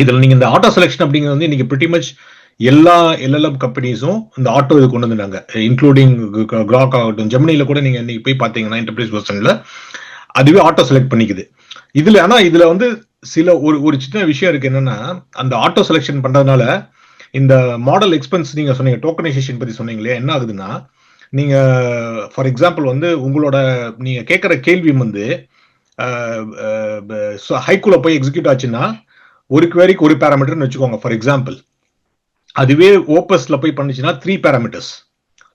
இதுல நீங்க இந்த ஆட்டோ செலெக்ஷன் அப்படிங்கிறது வந்து இன்னைக்கு பிரிட்டி மச் எல்லா எல்எல்எம் கம்பெனிஸும் இந்த ஆட்டோ இது கொண்டு வந்துட்டாங்க, இன்க்ளூடிங் கிராக் ஆகட்டும். ஜெமினில கூட நீங்க இன்னைக்கு போய் பாத்தீங்கன்னா என்டர்பிரைஸ் வெர்ஷன்ல அதுவே ஆட்டோ செலக்ட் பண்ணிக்குது. இதுல வந்து சில ஒரு சின்ன விஷயம் இருக்கு. என்னன்னா, அந்த ஆட்டோ செலெக்ஷன் பண்றதுனால இந்த மாடல் எக்ஸ்பென்ஸ், நீங்க சொன்னீங்க டோக்கனைசேஷன் பத்தி சொன்னீங்களே, என்ன ஆகுதுன்னா, நீங்க ஃபார் எக்ஸாம்பிள் வந்து உங்களோட நீங்க கேட்கிற கேள்வி வந்து ஹைக்கூல போய் எக்ஸிக்யூட் ஆச்சுன்னா ஒரு குவேரிக்கு ஒரு பேராமீட்டர்னு வச்சுக்கோங்க ஃபார் எக்ஸாம்பிள். அதுவே ஓப்பஸ்ல போய் பண்ணுச்சுன்னா 3 பேராமீட்டர்ஸ்.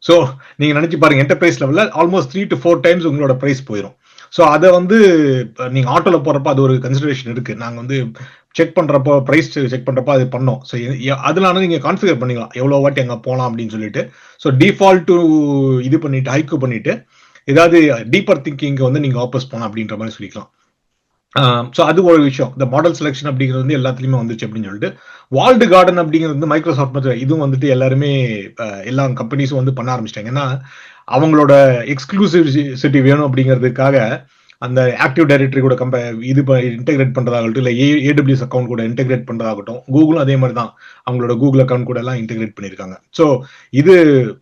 ஸோ நீங்க நினைச்சு பாருங்க, என்டர்பிரைஸ் லெவலில் ஆல்மோஸ்ட் 3 to 4 times உங்களோட பிரைஸ் போயிடும். ஸோ அதை வந்து நீங்க ஆட்டோல போறப்ப அது ஒரு கன்சிடரேஷன் இருக்கு. நாங்க வந்து செக் பண்றப்போ, பிரைஸ் செக் பண்றப்போ அது பண்ணோம். ஸோ அதனால நீங்க கான்ஃபிகர் பண்ணிக்கலாம் எவ்வளவு வாட்டி அங்க போகலாம் அப்படின்னு சொல்லிட்டு. ஸோ டிஃபால்ட் இது பண்ணிட்டு ஹைக்கூ பண்ணிட்டு ஏதாவது டீப்பர் திங்கிங் வந்து நீங்க ஆப்போஸ் போகலாம் அப்படின்ற மாதிரி சொல்லிக்கலாம். ஸோ அது ஒரு விஷயம். இந்த மாடல் செலெக்ஷன் அப்படிங்கிறது வந்து எல்லாத்துலயுமே வந்துச்சு அப்படின்னு சொல்லிட்டு. வால்டு கார்டன் அப்படிங்கிறது வந்து மைக்ரோசாஃப்ட் இதுவும் வந்துட்டு எல்லாருமே எல்லா கம்பெனிஸும் வந்து பண்ண ஆரம்பிச்சிட்டாங்க. ஏன்னா அவங்களோட எக்ஸ்க்ளூசிவிட்டி வேணும் அப்படிங்கிறதுக்காக அந்த ஆக்டிவ் டைரக்டரி கூட இது இன்டெகிரேட் பண்றதாகட்டும், இல்ல AWS அக்கௌண்ட் கூட இன்டெகிரேட் பண்றதாகட்டும், கூகுளும் அதே மாதிரி தான் அவங்களோட கூகுள் அக்கௌண்ட் கூட எல்லாம் இன்டெகிரேட் பண்ணியிருக்காங்க. ஸோ இது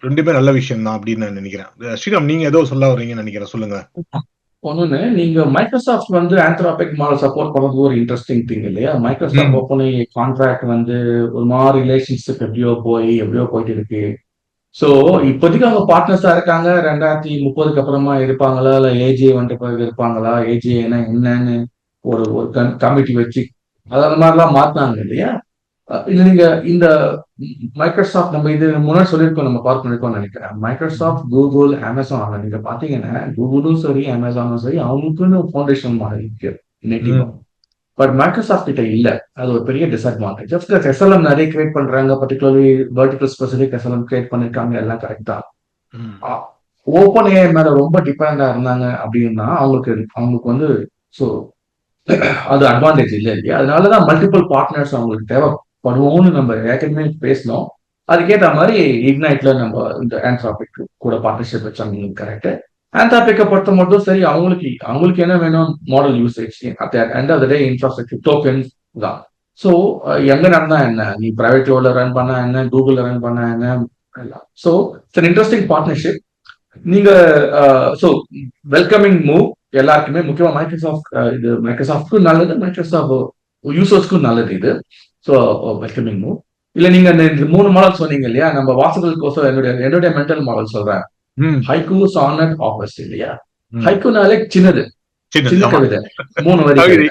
ரெண்டுமே நல்ல விஷயம் தான் அப்படின்னு நான் நினைக்கிறேன். ஸ்ரீராம், நீங்க ஏதோ சொல்ல வர்றீங்கன்னு நினைக்கிறேன், சொல்லுங்க. ஒண்ணுன்னு நீங்க மைக்ரோசாஃப்ட் வந்து ஆந்த்ரோபிக் மாடல் சப்போர்ட் பண்றது ஒரு இன்ட்ரெஸ்டிங் திங் இல்லையா? மைக்ரோசாஃப்ட் ஓப்பன் கான்ட்ராக்ட் வந்து ஒரு மாதிரி ரிலேஷன்ஷிப் எப்படியோ போயிட்டு இருக்கு. ஸோ இப்போதைக்கு அவங்க பார்ட்னர்ஸா இருக்காங்க. 2030 அப்புறமா இருப்பாங்களா, இல்ல ஏஜே வந்துட்டு பிறகு இருப்பாங்களா, ஏஜேனா என்னன்னு ஒரு ஒரு கமிட்டி வச்சு அந்த மாதிரிலாம் மாத்தினாங்க இல்லையா? இல்ல நீங்க இந்த மைக்ரோசாஃப்ட் நம்ம இது முன்னாடி சொல்லியிருக்கோம், நம்ம பார்க் பண்ணிருக்கோம்னு நினைக்கிறேன். மைக்ரோசாஃப்ட், கூகுள், அமேசான் நீங்க பாத்தீங்கன்னா கூகுளும் சரி அமேசானும் சரி அவங்களுக்குன்னு ஃபவுண்டேஷன் மாடல் இருக்கு நேட்டிவா. பட் மைக்ரோசாஃப்ட் கிட்ட இல்ல. அது ஒரு பெரிய டிஸ்அட்வான்டேஜ். எஸ்எல்எம் நிறைய கிரியேட் பண்றாங்க, particularly vertical specific SLM create பண்ணிருக்காங்க, எல்லாம் கரெக்ட் தான். ஓப்பன் ஏஐ மேல ரொம்ப டிபெண்டா இருந்தாங்க அப்படின்னா அவங்களுக்கு வந்து ஸோ அது அட்வான்டேஜ் இல்லை இல்லையா? அதனாலதான் மல்டிபிள் பார்ட்னர்ஸ் அவங்களுக்கு தேவைப்படுவோம்னு நம்ம ஏற்கனவே பேசணும். அதுக்கேற்ற மாதிரி இக்னைட்ல நம்ம இந்த ஆந்த்ரோபிக் கூட பார்ட்னர்ஷிப் வச்சாங்க, கரெக்ட். ஆந்த்ரோபிக்கை பொறுத்த மட்டும் சரி, அவங்களுக்கு என்ன வேணும், model usage, end of the day infrastructure tokens தான். ஸோ எங்க நடந்தா என்ன, நீ பிரைவேட் கிளவுட்ல ரன் பண்ணா என்ன, கூகுள்ல ரன் பண்ணா என்ன. So it's an interesting partnership. நீங்க ஸோ வெல்கமிங் மூவ் எல்லாருக்குமே, முக்கியமா மைக்ரோசாஃப்ட்க்கும் நல்லது, மைக்ரோசாஃப்ட் யூசர்ஸ்க்கும் நல்லது இது. So welcoming move. இல்ல நீங்க இந்த 3 மாடல் சொன்னீங்க இல்லையா, நம்ம வாசகர்களுக்கோசம் என்னுடைய மென்டல் மாடல் சொல்றேன். ஹைக்கூ, சானட், ஆபஸ் இல்லையா? ஹைக்கூனாலே சின்ன கவிதை, 3 வரி,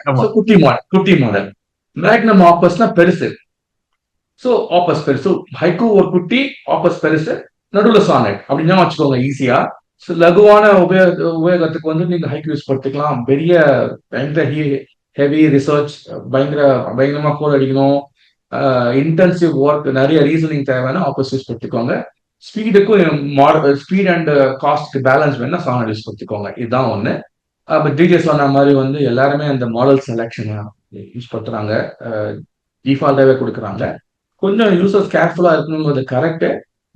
குட்டி மாடல். மேக்னம் ஆபஸ்னா பெருசு. சோ ஆபஸ் பெருசு, ஹைக்கூ ஒரு குட்டி, ஆபஸ் பெருசு, நடுவுல சானட் அப்படின்னா வச்சுக்கோங்க ஈஸியா. லகுவான உபயோகத்துக்கு வந்து நீங்க ஹைக்கூ யூஸ் படுத்திக்கலாம். பெரிய பயங்கர ஹெவி ரிசர்ச், பயங்கரமா கோட் அடிக்கணும், இன்டென்சிவ் ஒர்க், நிறைய ரீசனிங் தேவைன்னா ஆபஸ் யூஸ் படுத்திக்கோங்க. ஸ்பீட் அண்ட் காஸ்ட் பேலன்ஸ் வேணா சானட் யூஸ் படுத்திக்கோங்க. இதுதான் ஒண்ணு. டிஜே சொன்ன மாதிரி வந்து எல்லாருமே அந்த மாடல் செலெக்ஷன் யூஸ் பண்றாங்க, டிஃபால்ட்டாவே கொடுக்குறாங்க. கொஞ்சம் யூசர்ஸ் கேர்ஃபுல்லா இருக்கணுங்கிறது கரெக்ட்.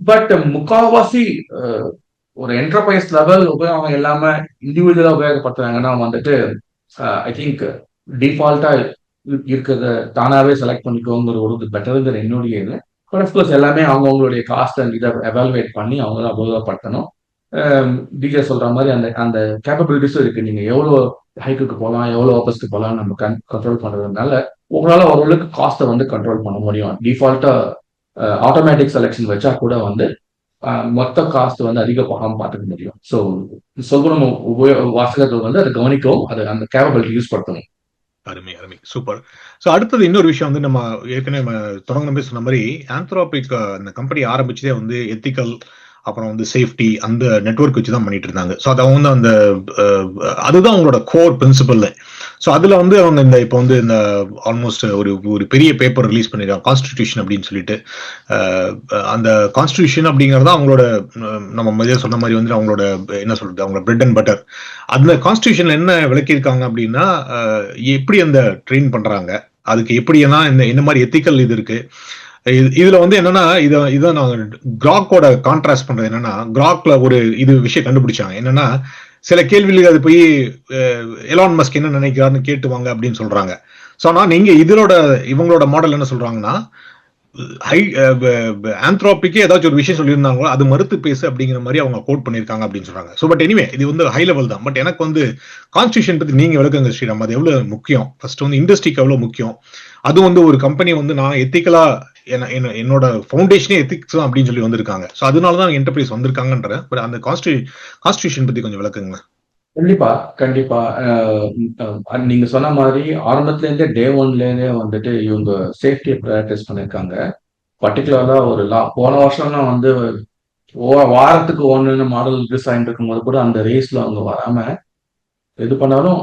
பட் முக்கால்வாசி ஒரு என்டர்பிரைஸ் லெவல் உபயோகம் இல்லாம இண்டிவிஜுவலா உபயோகப்படுத்துறாங்கன்னா வந்துட்டு ஐ திங்க் டிஃபால்ட்டா இருக்கிறத தானாவே செலக்ட் பண்ணிக்கோங்கிற ஒரு பெட்டருங்கிற என்னுடைய இது. பட் அஃப்கோர்ஸ் எல்லாமே அவங்களுடைய காஸ்ட் அண்ட் இதை எவாலுவேட் பண்ணி அவங்க தான் உபயோகப்படுத்தணும். டிஜே சொல்ற மாதிரி அந்த அந்த கேப்பபிலிட்டிஸும் இருக்கு. நீங்க எவ்வளவு ஹைக்குக்கு போகலாம், எவ்வளவு ஆப்பஸ்க்கு போகலாம் நம்ம கண்ட்ரோல் பண்றதுனால உங்களால ஓரளவுக்கு காஸ்ட்டை வந்து கண்ட்ரோல் பண்ண முடியும். டிஃபால்ட்டா ஆட்டோமேட்டிக் செலெக்ஷன் வச்சா கூட வந்து மொத்த காஸ்ட் வந்து அதிக போகாம பார்த்துக்க முடியும். ஸோ சொல்ற வாசகர்கள் வந்து அதை கவனிக்கவும், அது அந்த கேப்பபிலிட்டி யூஸ் படுத்தணும். அருமை அருமை, சூப்பர். ஸோ அடுத்தது இன்னொரு விஷயம் வந்து நம்ம ஏற்கனவே தொடங்கின சொன்ன மாதிரி ஆந்த்ரோபிக் அந்த கம்பெனி ஆரம்பிச்சதே வந்து எத்திக்கல், அப்புறம் வந்து சேஃப்டி, அந்த நெட்வொர்க் வச்சு தான் பண்ணிட்டு இருந்தாங்க. ஸோ அதை வந்து அந்த அதுதான் அவங்களோட கோர் பிரின்சிபல். ஸோ அதுல வந்து அவங்க இந்த இப்போ வந்து இந்த ஆல்மோஸ்ட் ஒரு பெரிய பேப்பர் ரிலீஸ் பண்ணிருக்காங்க, கான்ஸ்டிடியூஷன் அப்படின்னு சொல்லிட்டு. அந்த கான்ஸ்டிடியூஷன் அப்படிங்கறத அவங்களோட, நம்ம முதல்ல சொன்ன மாதிரி வந்து அவங்களோட என்ன சொல்றது, அவங்களோட பிரெட் அண்ட் பட்டர். அந்த கான்ஸ்டிடியூஷன் என்ன விளக்கியிருக்காங்க அப்படின்னா, எப்படி அந்த ட்ரெயின் பண்றாங்க, அதுக்கு எப்படியெல்லாம் இந்த மாதிரி எத்திக்கல் இது இருக்கு. இதுல வந்து என்னன்னா, இதை நான் கிராக்கோட கான்ட்ராஸ்ட் பண்றது என்னன்னா, கிராக்ல ஒரு விஷயம் கண்டுபிடிச்சாங்க. என்னன்னா, சில கேள்விகளுக்கு அது போய் எலான் மஸ்க் என்ன நினைக்கிறாருன்னு கேட்டுவாங்க அப்படின்னு சொல்றாங்க. ஸோ ஆனா நீங்க இவங்களோட மாடல் என்ன சொல்றாங்கன்னா, ஆந்த்ரோபிக்கே ஏதாச்சும் ஒரு விஷயம் சொல்லியிருந்தாங்களோ அது மறுத்து பேசு அப்படிங்கிற மாதிரி அவங்க கோட் பண்ணியிருக்காங்க அப்படின்னு சொல்றாங்க. ஸோ பட் எனிவே இது வந்து ஹை லெவல் தான். பட் எனக்கு வந்து கான்ஸ்டிடியூஷன் பத்தி நீங்க விளக்குங்க ஸ்ரீராம், அது எவ்வளவு முக்கியம், ஃபர்ஸ்ட் வந்து இண்டஸ்ட்ரிக்கு எவ்வளவு முக்கியம், அது வந்து ஒரு கம்பெனி வந்து நான் எத்திக்கலா என்னோட ஃபவுண்டேஷனே எத்திக்ஸ் தான் அப்படின்னு சொல்லி வந்திருக்காங்க. ஸோ அதனாலதான் என்டர்பிரைஸ் வந்திருக்காங்கன்ற அந்த கான்ஸ்டிடியூஷன் பத்தி கொஞ்சம் விளக்குங்க. கண்டிப்பா. நீங்க சொன்ன மாதிரி ஆரம்பத்துல இருந்தே டே 1ல இருந்தே வந்துட்டு இவங்க சேஃப்டியை ப்ரையாரிட்டைஸ் பண்ணிருக்காங்க. பர்டிகுலரா போன வருஷம்லாம் வந்து வாரத்துக்கு 1 மாடல் டிசைன் இருக்கும்போது கூட அந்த ரேஸ்ல அவங்க வராம எது பண்ணாலும்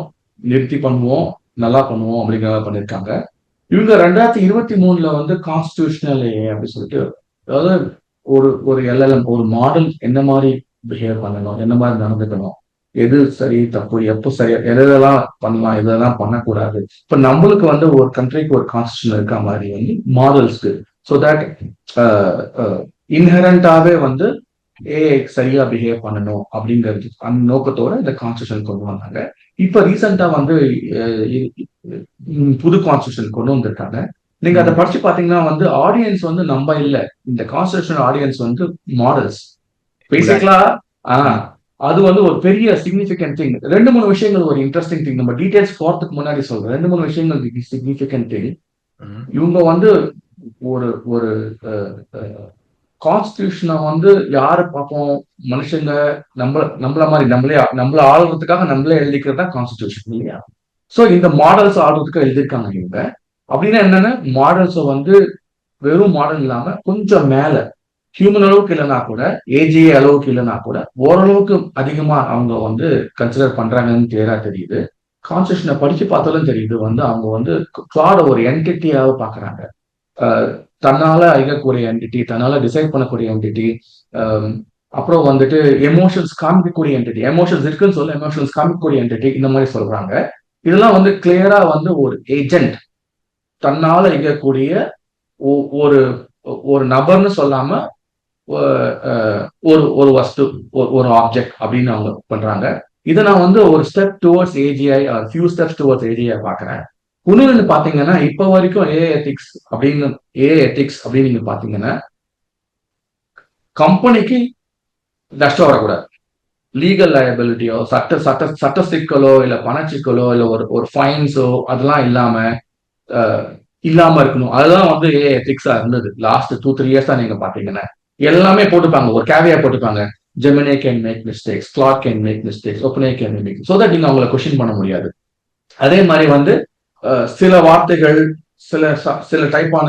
நிறுத்தி பண்ணுவோம், நல்லா பண்ணுவோம் அப்படிங்கிற மாதிரி பண்ணிருக்காங்க. இவங்க 2023 வந்து கான்ஸ்டிடியூஷனல் அப்படின்னு சொல்லிட்டு, அதாவது ஒரு எல்எல்எம் ஒரு மாடல் என்ன மாதிரி பிஹேவ் பண்ணணும், என்ன மாதிரி நடந்துக்கணும், எது சரி தப்பு, எப்போ சரி, எதெல்லாம் பண்ணலாம், எதெல்லாம் பண்ணக்கூடாது. இப்ப நம்மளுக்கு வந்து ஒரு கண்ட்ரிக்கு ஒரு கான்ஸ்டிடியூஷன் இருக்க மாதிரி வந்து மாடல்ஸ்க்கு, ஸோ தட் இன்ஹரண்டாவே வந்து ஏஐ சரியா பிஹேவ் பண்ணணும் அப்படிங்கிறது அந்த நோக்கத்தோட இந்த கான்ஸ்டியூஷன் கொண்டு வந்தாங்க. இப்ப ரீசெண்டா வந்து புது கான்ஸ்டியூஷன் கொண்டு வந்திருக்காங்க. நீங்க அதை படிச்சு பாத்தீங்கன்னா வந்து ஆடியன்ஸ் வந்து நம்ம இல்ல, இந்த கான்ஸ்டியூஷன் ஆடியன்ஸ் வந்து மாடல்ஸ். பேசிக்கலா அது வந்து ஒரு பெரிய சிக்னிபிகன்ட் திங். 2-3 விஷயங்கள் ஒரு இன்ட்ரெஸ்டிங் திங். நம்ம டீடைல்ஸ் போறதுக்கு முன்னாடி சொல்றேன். 2-3 விஷயங்கள் சிக்னிபிகன்ட் திங். இவங்க வந்து ஒரு ஒரு கான்ஸ்டியூஷனை வந்து யாரு பார்ப்போம், மனுஷங்க நம்மள மாதிரி நம்மள ஆளுறதுக்காக நம்மளே எழுதிக்கிறது தான் கான்ஸ்டியூஷன் இல்லையா? சோ இந்த மாடல்ஸ் ஆடுறதுக்கு எழுதியிருக்காங்க இவங்க. அப்படின்னா என்னன்னா மாடல்ஸை வந்து வெறும் மாடல் இல்லாம கொஞ்சம் மேல ஹியூமன் அளவுக்கு இல்லைன்னா கூட, ஏஜிஏ அளவுக்கு இல்லைன்னா கூட ஓரளவுக்கு அதிகமா அவங்க வந்து கன்சிடர் பண்றாங்கன்னு கிளியரா தெரியுது. கான்ஸ்டியூஷனை படிச்சு பார்த்தாலும் தெரியுது வந்து அவங்க வந்து கிளாட ஒரு என்டிட்டியாவை பாக்குறாங்க. தன்னால அழிக்கக்கூடிய என்டிட்டி, தன்னால டிசைட் பண்ணக்கூடிய என்டிட்டி, அப்புறம் வந்துட்டு எமோஷன்ஸ் காமிக்கக்கூடிய என்டிட்டி, எமோஷன்ஸ் இருக்குன்னு சொல்ல எமோஷன்ஸ் காமிக்கக்கூடிய என்டிட்டி, இந்த மாதிரி சொல்றாங்க. இதெல்லாம் வந்து கிளியரா வந்து ஒரு ஏஜென்ட், தன்னால இயங்கக்கூடிய ஒரு ஒரு நபர்னு சொல்லாம ஒரு வஸ்து, ஒரு ஆப்ஜெக்ட் அப்படின்னு அவங்க பண்றாங்க. இதை நான் வந்து ஒரு step towards AgI, few steps towards AgI பாக்குறேன். இன்னொன்னு பாத்தீங்கன்னா இப்ப வரைக்கும் ஏஐ எத்திக்ஸ் அப்படின்னு நீங்க பாத்தீங்கன்னா கம்பெனிக்கு நஷ்டம் வரக்கூடாது. லீகல் லயபிலிட்டியோ சட்ட சிக்கலோ இல்ல பணச்சிக்கலோ இல்ல ஒரு ஃபைன்ஸோ அதெல்லாம் இல்லாம இருக்கணும். அதுதான் வந்து ஏஐ எத்திக்ஸா இருந்தது லாஸ்ட் 2-3 இயர்ஸ் தான். நீங்க பாத்தீங்கன்னா எல்லாமே போட்டுப்பாங்க, ஒரு கேவியா போட்டுப்பாங்க. Gemini can make mistakes, Claude can make mistakes, OpenAI can make, so that நீங்க அவங்களை கொஸ்டின் பண்ண முடியாது. அதே மாதிரி வந்து சில வார்த்தைகள், சில டைப்பான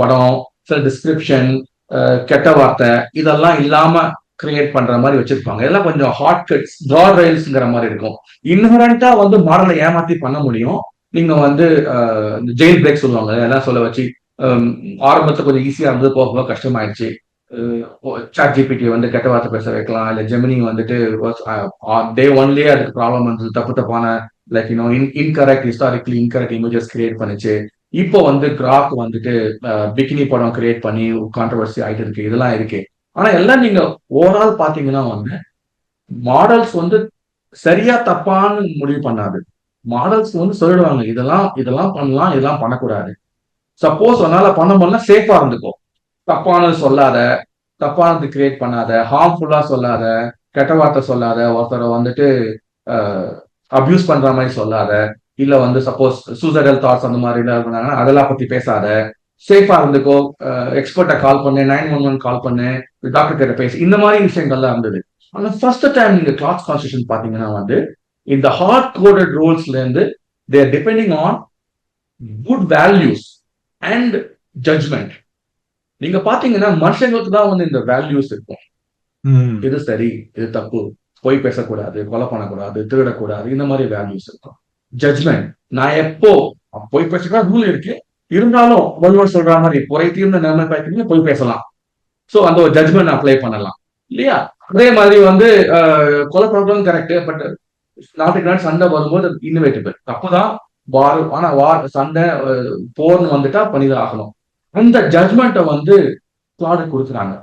படம், சில டிஸ்கிரிப்ஷன், கெட்ட வார்த்தை இதெல்லாம் இல்லாம கிரியேட் பண்ற மாதிரி வச்சிருப்பாங்க. இதெல்லாம் கொஞ்சம் ஹாட் கட்ஸ், ப்ராட் ரெயில்ஸ்ங்கிற மாதிரி இருக்கும். இன்ஹரண்டா வந்து மாடலை ஏமாத்தி பண்ண முடியும். நீங்க வந்து ஜெயில் பிரேக் சொல்லுவாங்க, எல்லாம் சொல்ல வச்சு ஆரம்பத்துல கொஞ்சம் ஈஸியா இருந்தது, போக போக கஷ்டமாயிடுச்சு. சாட் ஜிபிடி வந்து கெட்ட வார்த்தை பேச வைக்கலாம், இல்ல ஜெமினி வந்துட்டு டே ஒன்லயே அதுக்கு ப்ராப்ளம் வந்து தப்பான like incorrect, historically incorrect images create பண்ணுச்சு. இப்போ வந்து கிராக் வந்துட்டு பிகினி படம் கிரியேட் பண்ணி கான்ட்ரவர்சி ஆயிட்டு இருக்கு. இதெல்லாம் இருக்கு. ஆனா எல்லாம் நீங்க ஓவரால் பாத்தீங்கன்னா வந்து மாடல்ஸ் வந்து சரியா தப்பான்னு முடிவு பண்ணாது. மாடல்ஸ் வந்து சொல்லிடுவாங்க இதெல்லாம் பண்ணலாம், இதெல்லாம் பண்ணக்கூடாது. சப்போஸ் உன்னால பண்ண முடியல சேஃபா இருந்துக்கோ, தப்பானது சொல்லாத, தப்பானது கிரியேட் பண்ணாத, ஹார்ம்ஃபுல்லா சொல்லாத, கெட்ட வார்த்தை சொல்லாத, ஒருத்தரை வந்துட்டு அபியூஸ் பண்ற மாதிரி சொல்லாத, இல்ல வந்து சப்போஸ் சூசைடல் தாட்ஸ் அந்த மாதிரி இருந்தாங்கன்னா அதெல்லாம் பத்தி பேசாத, சேஃபா இருந்துக்கோ, எக்ஸ்பர்ட்டை கால் பண்ணு, 911 கால் பண்ணு, டாக்டர் கிட்ட பேசு, இந்த மாதிரி விஷயங்கள்லாம் இருந்தது. ஆனா ஃபர்ஸ்ட் டைம் நீங்க கிளாஸ் கான்ஸ்டியூஷன் பாத்தீங்கன்னா வந்து இந்த ஹார்ட் கோடட் ரூல்ஸ்ல இருந்து their depending on good values and judgment. நீங்க பாத்தீங்கன்னா மனுஷங்களுக்கு தான் வந்து இந்த வேல்யூஸ் இருக்கும். இது சரி, இது தப்பு, பொய் பேசக்கூடாது, கொலை பண்ணக்கூடாது, திருடக்கூடாது, இந்த மாதிரி வேல்யூஸ் இருக்கும். ஜட்ஜ்மெண்ட், நான் எப்போ பொய் பேசக்கூடாது ரூல் இருக்கு, இருந்தாலும் வள்ளுவர் சொல்ற மாதிரி பொறை தீர்ந்த நிலைமை பார்க்கறீங்க பொய் பேசலாம். சோ அந்த ஒரு ஜட்ஜ்மெண்ட் அப்ளை பண்ணலாம் இல்லையா? அதே மாதிரி வந்து கொலை பண்றதும் கரெக்ட், பட் நாட்டுக்கு நாடு சண்டை வரும்போது இன்னோவேட்டிவ் தப்புதான், சண்டை போர்னு வந்துட்டா பண்ணிதான் ஆகணும். அந்த ஜட்ஜ்மெண்ட்டை வந்து கிளாட் கொடுக்குறாங்க.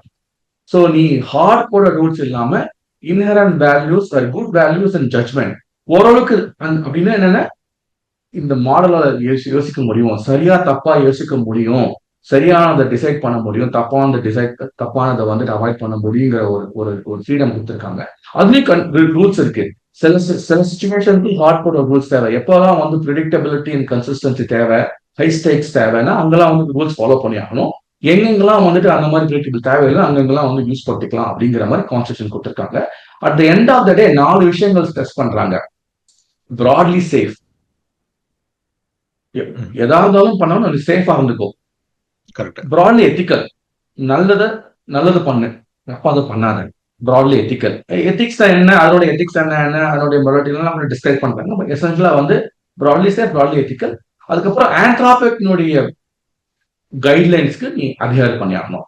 சோ நீ ஹார்ட் கோட ரூல்ஸ் இல்லாம inherent values, good values and judgement ஓரளவுக்கு அப்படின்னா என்னன்னா இந்த மாடலால யோசிக்க முடியும், சரியா தப்பா யோசிக்க முடியும், சரியானதை டிசைட் பண்ண முடியும், தப்பானதை வந்துட்டு அவாய்ட் பண்ண முடியுங்கிற ஒரு ஃப்ரீடம் கொடுத்துருக்காங்க. அதுலயும் ரூல்ஸ் இருக்கு. சில சிச்சுவேஷனுக்கு ஹார்ட் கோட் ரூல்ஸ் தேவை. எப்போதான் வந்து ப்ரிடிக்டபிலிட்டி அண்ட் கன்சிஸ்டன்சி தேவை, ஹை ஸ்டேக்ஸ் தேவைன்னா அங்கெல்லாம் வந்து ரூல்ஸ் ஃபாலோ பண்ணி ஆகணும். எங்கெங்கெல்லாம் வந்துட்டு அந்த மாதிரி ப்ரிடிக்டபிள் தேவையில்லை அங்கெங்கெல்லாம் வந்து யூஸ் பண்ணிக்கலாம் அப்படிங்கிற மாதிரி கான்ஸ்டியூஷன் கொடுத்துருக்காங்க. At the end of the day 4 விஷயங்கள் ஸ்ட்ரெஸ் பண்றாங்க. ப்ராட்லி சேஃப், எதா இருந்தாலும் பண்ணாலும் அது சேஃபா இருந்துக்கும். ப்ராட்லி எத்திக்கல், நல்லது பண்ணு, அப்ப அதை பண்ணாத. ப்ராட்லி எத்திக்கல், எத்திக்ஸ் என்ன, அதோட எத்திக்ஸ் என்ன, அதோட மொராலிட்டி டிஸ்கிரைப் பண்றாங்க. பட் எசென்ஷியலா வந்து ப்ராட்லி சேஃப், ப்ராட்லி எத்திக்கல். அதுக்கப்புறம் ஆந்த்ரோபிக்னுடைய கைட்லைன்ஸ்க்கு நீ அட்ஹியர் பண்ணி ஆகணும்.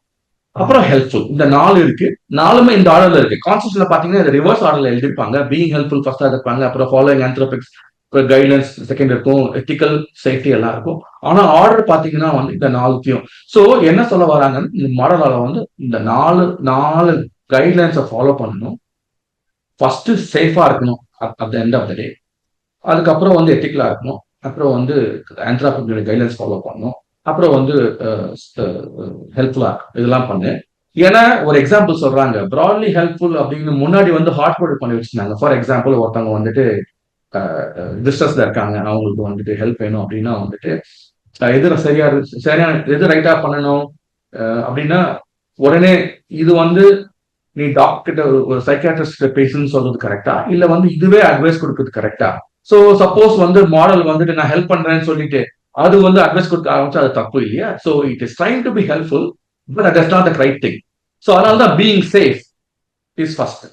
அப்புறம் ஹெல்ப்ஃபுல், இந்த 4 இருக்கு. 4மே இந்த ஆர்டர்ல இருக்கு. கான்ஸ்டியூஷன்ல பாத்தீங்கன்னா ரிவர்ஸ் ஆர்டர்ல எழுதிருப்பாங்க. பீயிங் ஹெல்ப்ஃபுல் ஃபர்ஸ்டா இருப்பாங்க, அப்புறம் ஃபாலோயிங் ஆந்த்ரோபிக்ஸ் கைட்லைன்ஸ் செகண்ட் இருக்கும், எத்திக்கல் சேஃப்டி எல்லாம் இருக்கும். ஆனா ஆர்டர் பாத்தீங்கன்னா வந்து இந்த 4த்தையும். ஸோ என்ன சொல்ல வராங்கன்னு, இந்த மாடலால வந்து இந்த நாலு கைட்லைன்ஸை ஃபாலோ பண்ணணும். ஃபர்ஸ்ட் சேஃபா இருக்கணும் at the end of the day. அதுக்கப்புறம் வந்து எத்திக்கலா இருக்கணும். அப்புறம் வந்து ஆந்த்ரோபிக் கைட்லைன்ஸ் ஃபாலோ பண்ணணும். அப்புறம் வந்து ஹெல்ப்ஃபுல்லா இதெல்லாம் பண்ணு. ஏன்னா ஒரு எக்ஸாம்பிள் சொல்றாங்க, ப்ராட்லி ஹெல்ப்ஃபுல் அப்படின்னு முன்னாடி வந்து ஹாட் கோட் பண்ணி வச்சிருந்தாங்க. ஃபார் எக்ஸாம்பிள் ஒருத்தவங்க வந்துட்டு டிஸ்ட்ரெஸ்ல இருக்காங்க, அவங்களுக்கு வந்துட்டு ஹெல்ப் வேணும் அப்படின்னா வந்துட்டு எது சரியான எது ரைட்டா பண்ணணும் அப்படின்னா உடனே இது வந்து நீ டாக்டர் ஒரு சைக்காட்ரிஸ்ட் பேசணும்னு சொல்றது கரெக்டா, இல்ல வந்து இதுவே அட்வைஸ் கொடுக்கறது கரெக்டா? ஸோ சப்போஸ் வந்து மாடல் வந்துட்டு நான் ஹெல்ப் பண்றேன்னு சொல்லிட்டு அது வந்து அட்வைஸ் கொடுக்க ஆரம்பிச்சா அது தப்பு இல்லையா? So it is trying to be helpful, but that is not the right thing. So அதனால தான் being safe is first.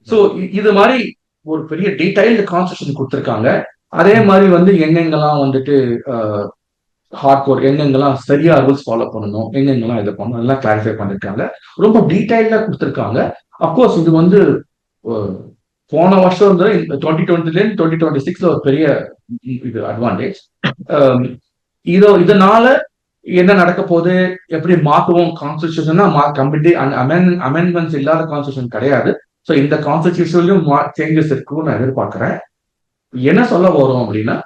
So இது மாதிரி ஒரு பெரிய டீடைல்டு கான்ஸ்டியூஷன் கொடுத்துருக்காங்க. அதே மாதிரி வந்து எங்கெங்கெல்லாம் வந்துட்டு ஹார்ட் கோர், எங்கெங்கெல்லாம் சரியா ரூல்ஸ் ஃபாலோ பண்ணணும், எங்கெங்கெல்லாம் இதை பண்ணணும் எல்லாம் கிளாரிஃபை பண்ணிருக்காங்க. ரொம்ப டீடைல்டா கொடுத்துருக்காங்க. அப்கோர்ஸ் இது வந்து போன வருஷம் வந்து 2020 2026 ஒரு பெரிய இது அட்வான்டேஜ். இதனால என்ன நடக்க போகுது, எப்படி மாற்றுவோம் கான்ஸ்டியூஷன்னா கம்ப்ளீட்லி அமெண்ட்மெண்ட்ஸ் இல்லாத கான்ஸ்டியூஷன் கிடையாது. ஸோ இந்த கான்ஸ்டியூஷன்லயும் சேஞ்சஸ் இருக்குன்னு நான் எதிர்பார்க்கிறேன். என்ன சொல்ல வரும் அப்படின்னா,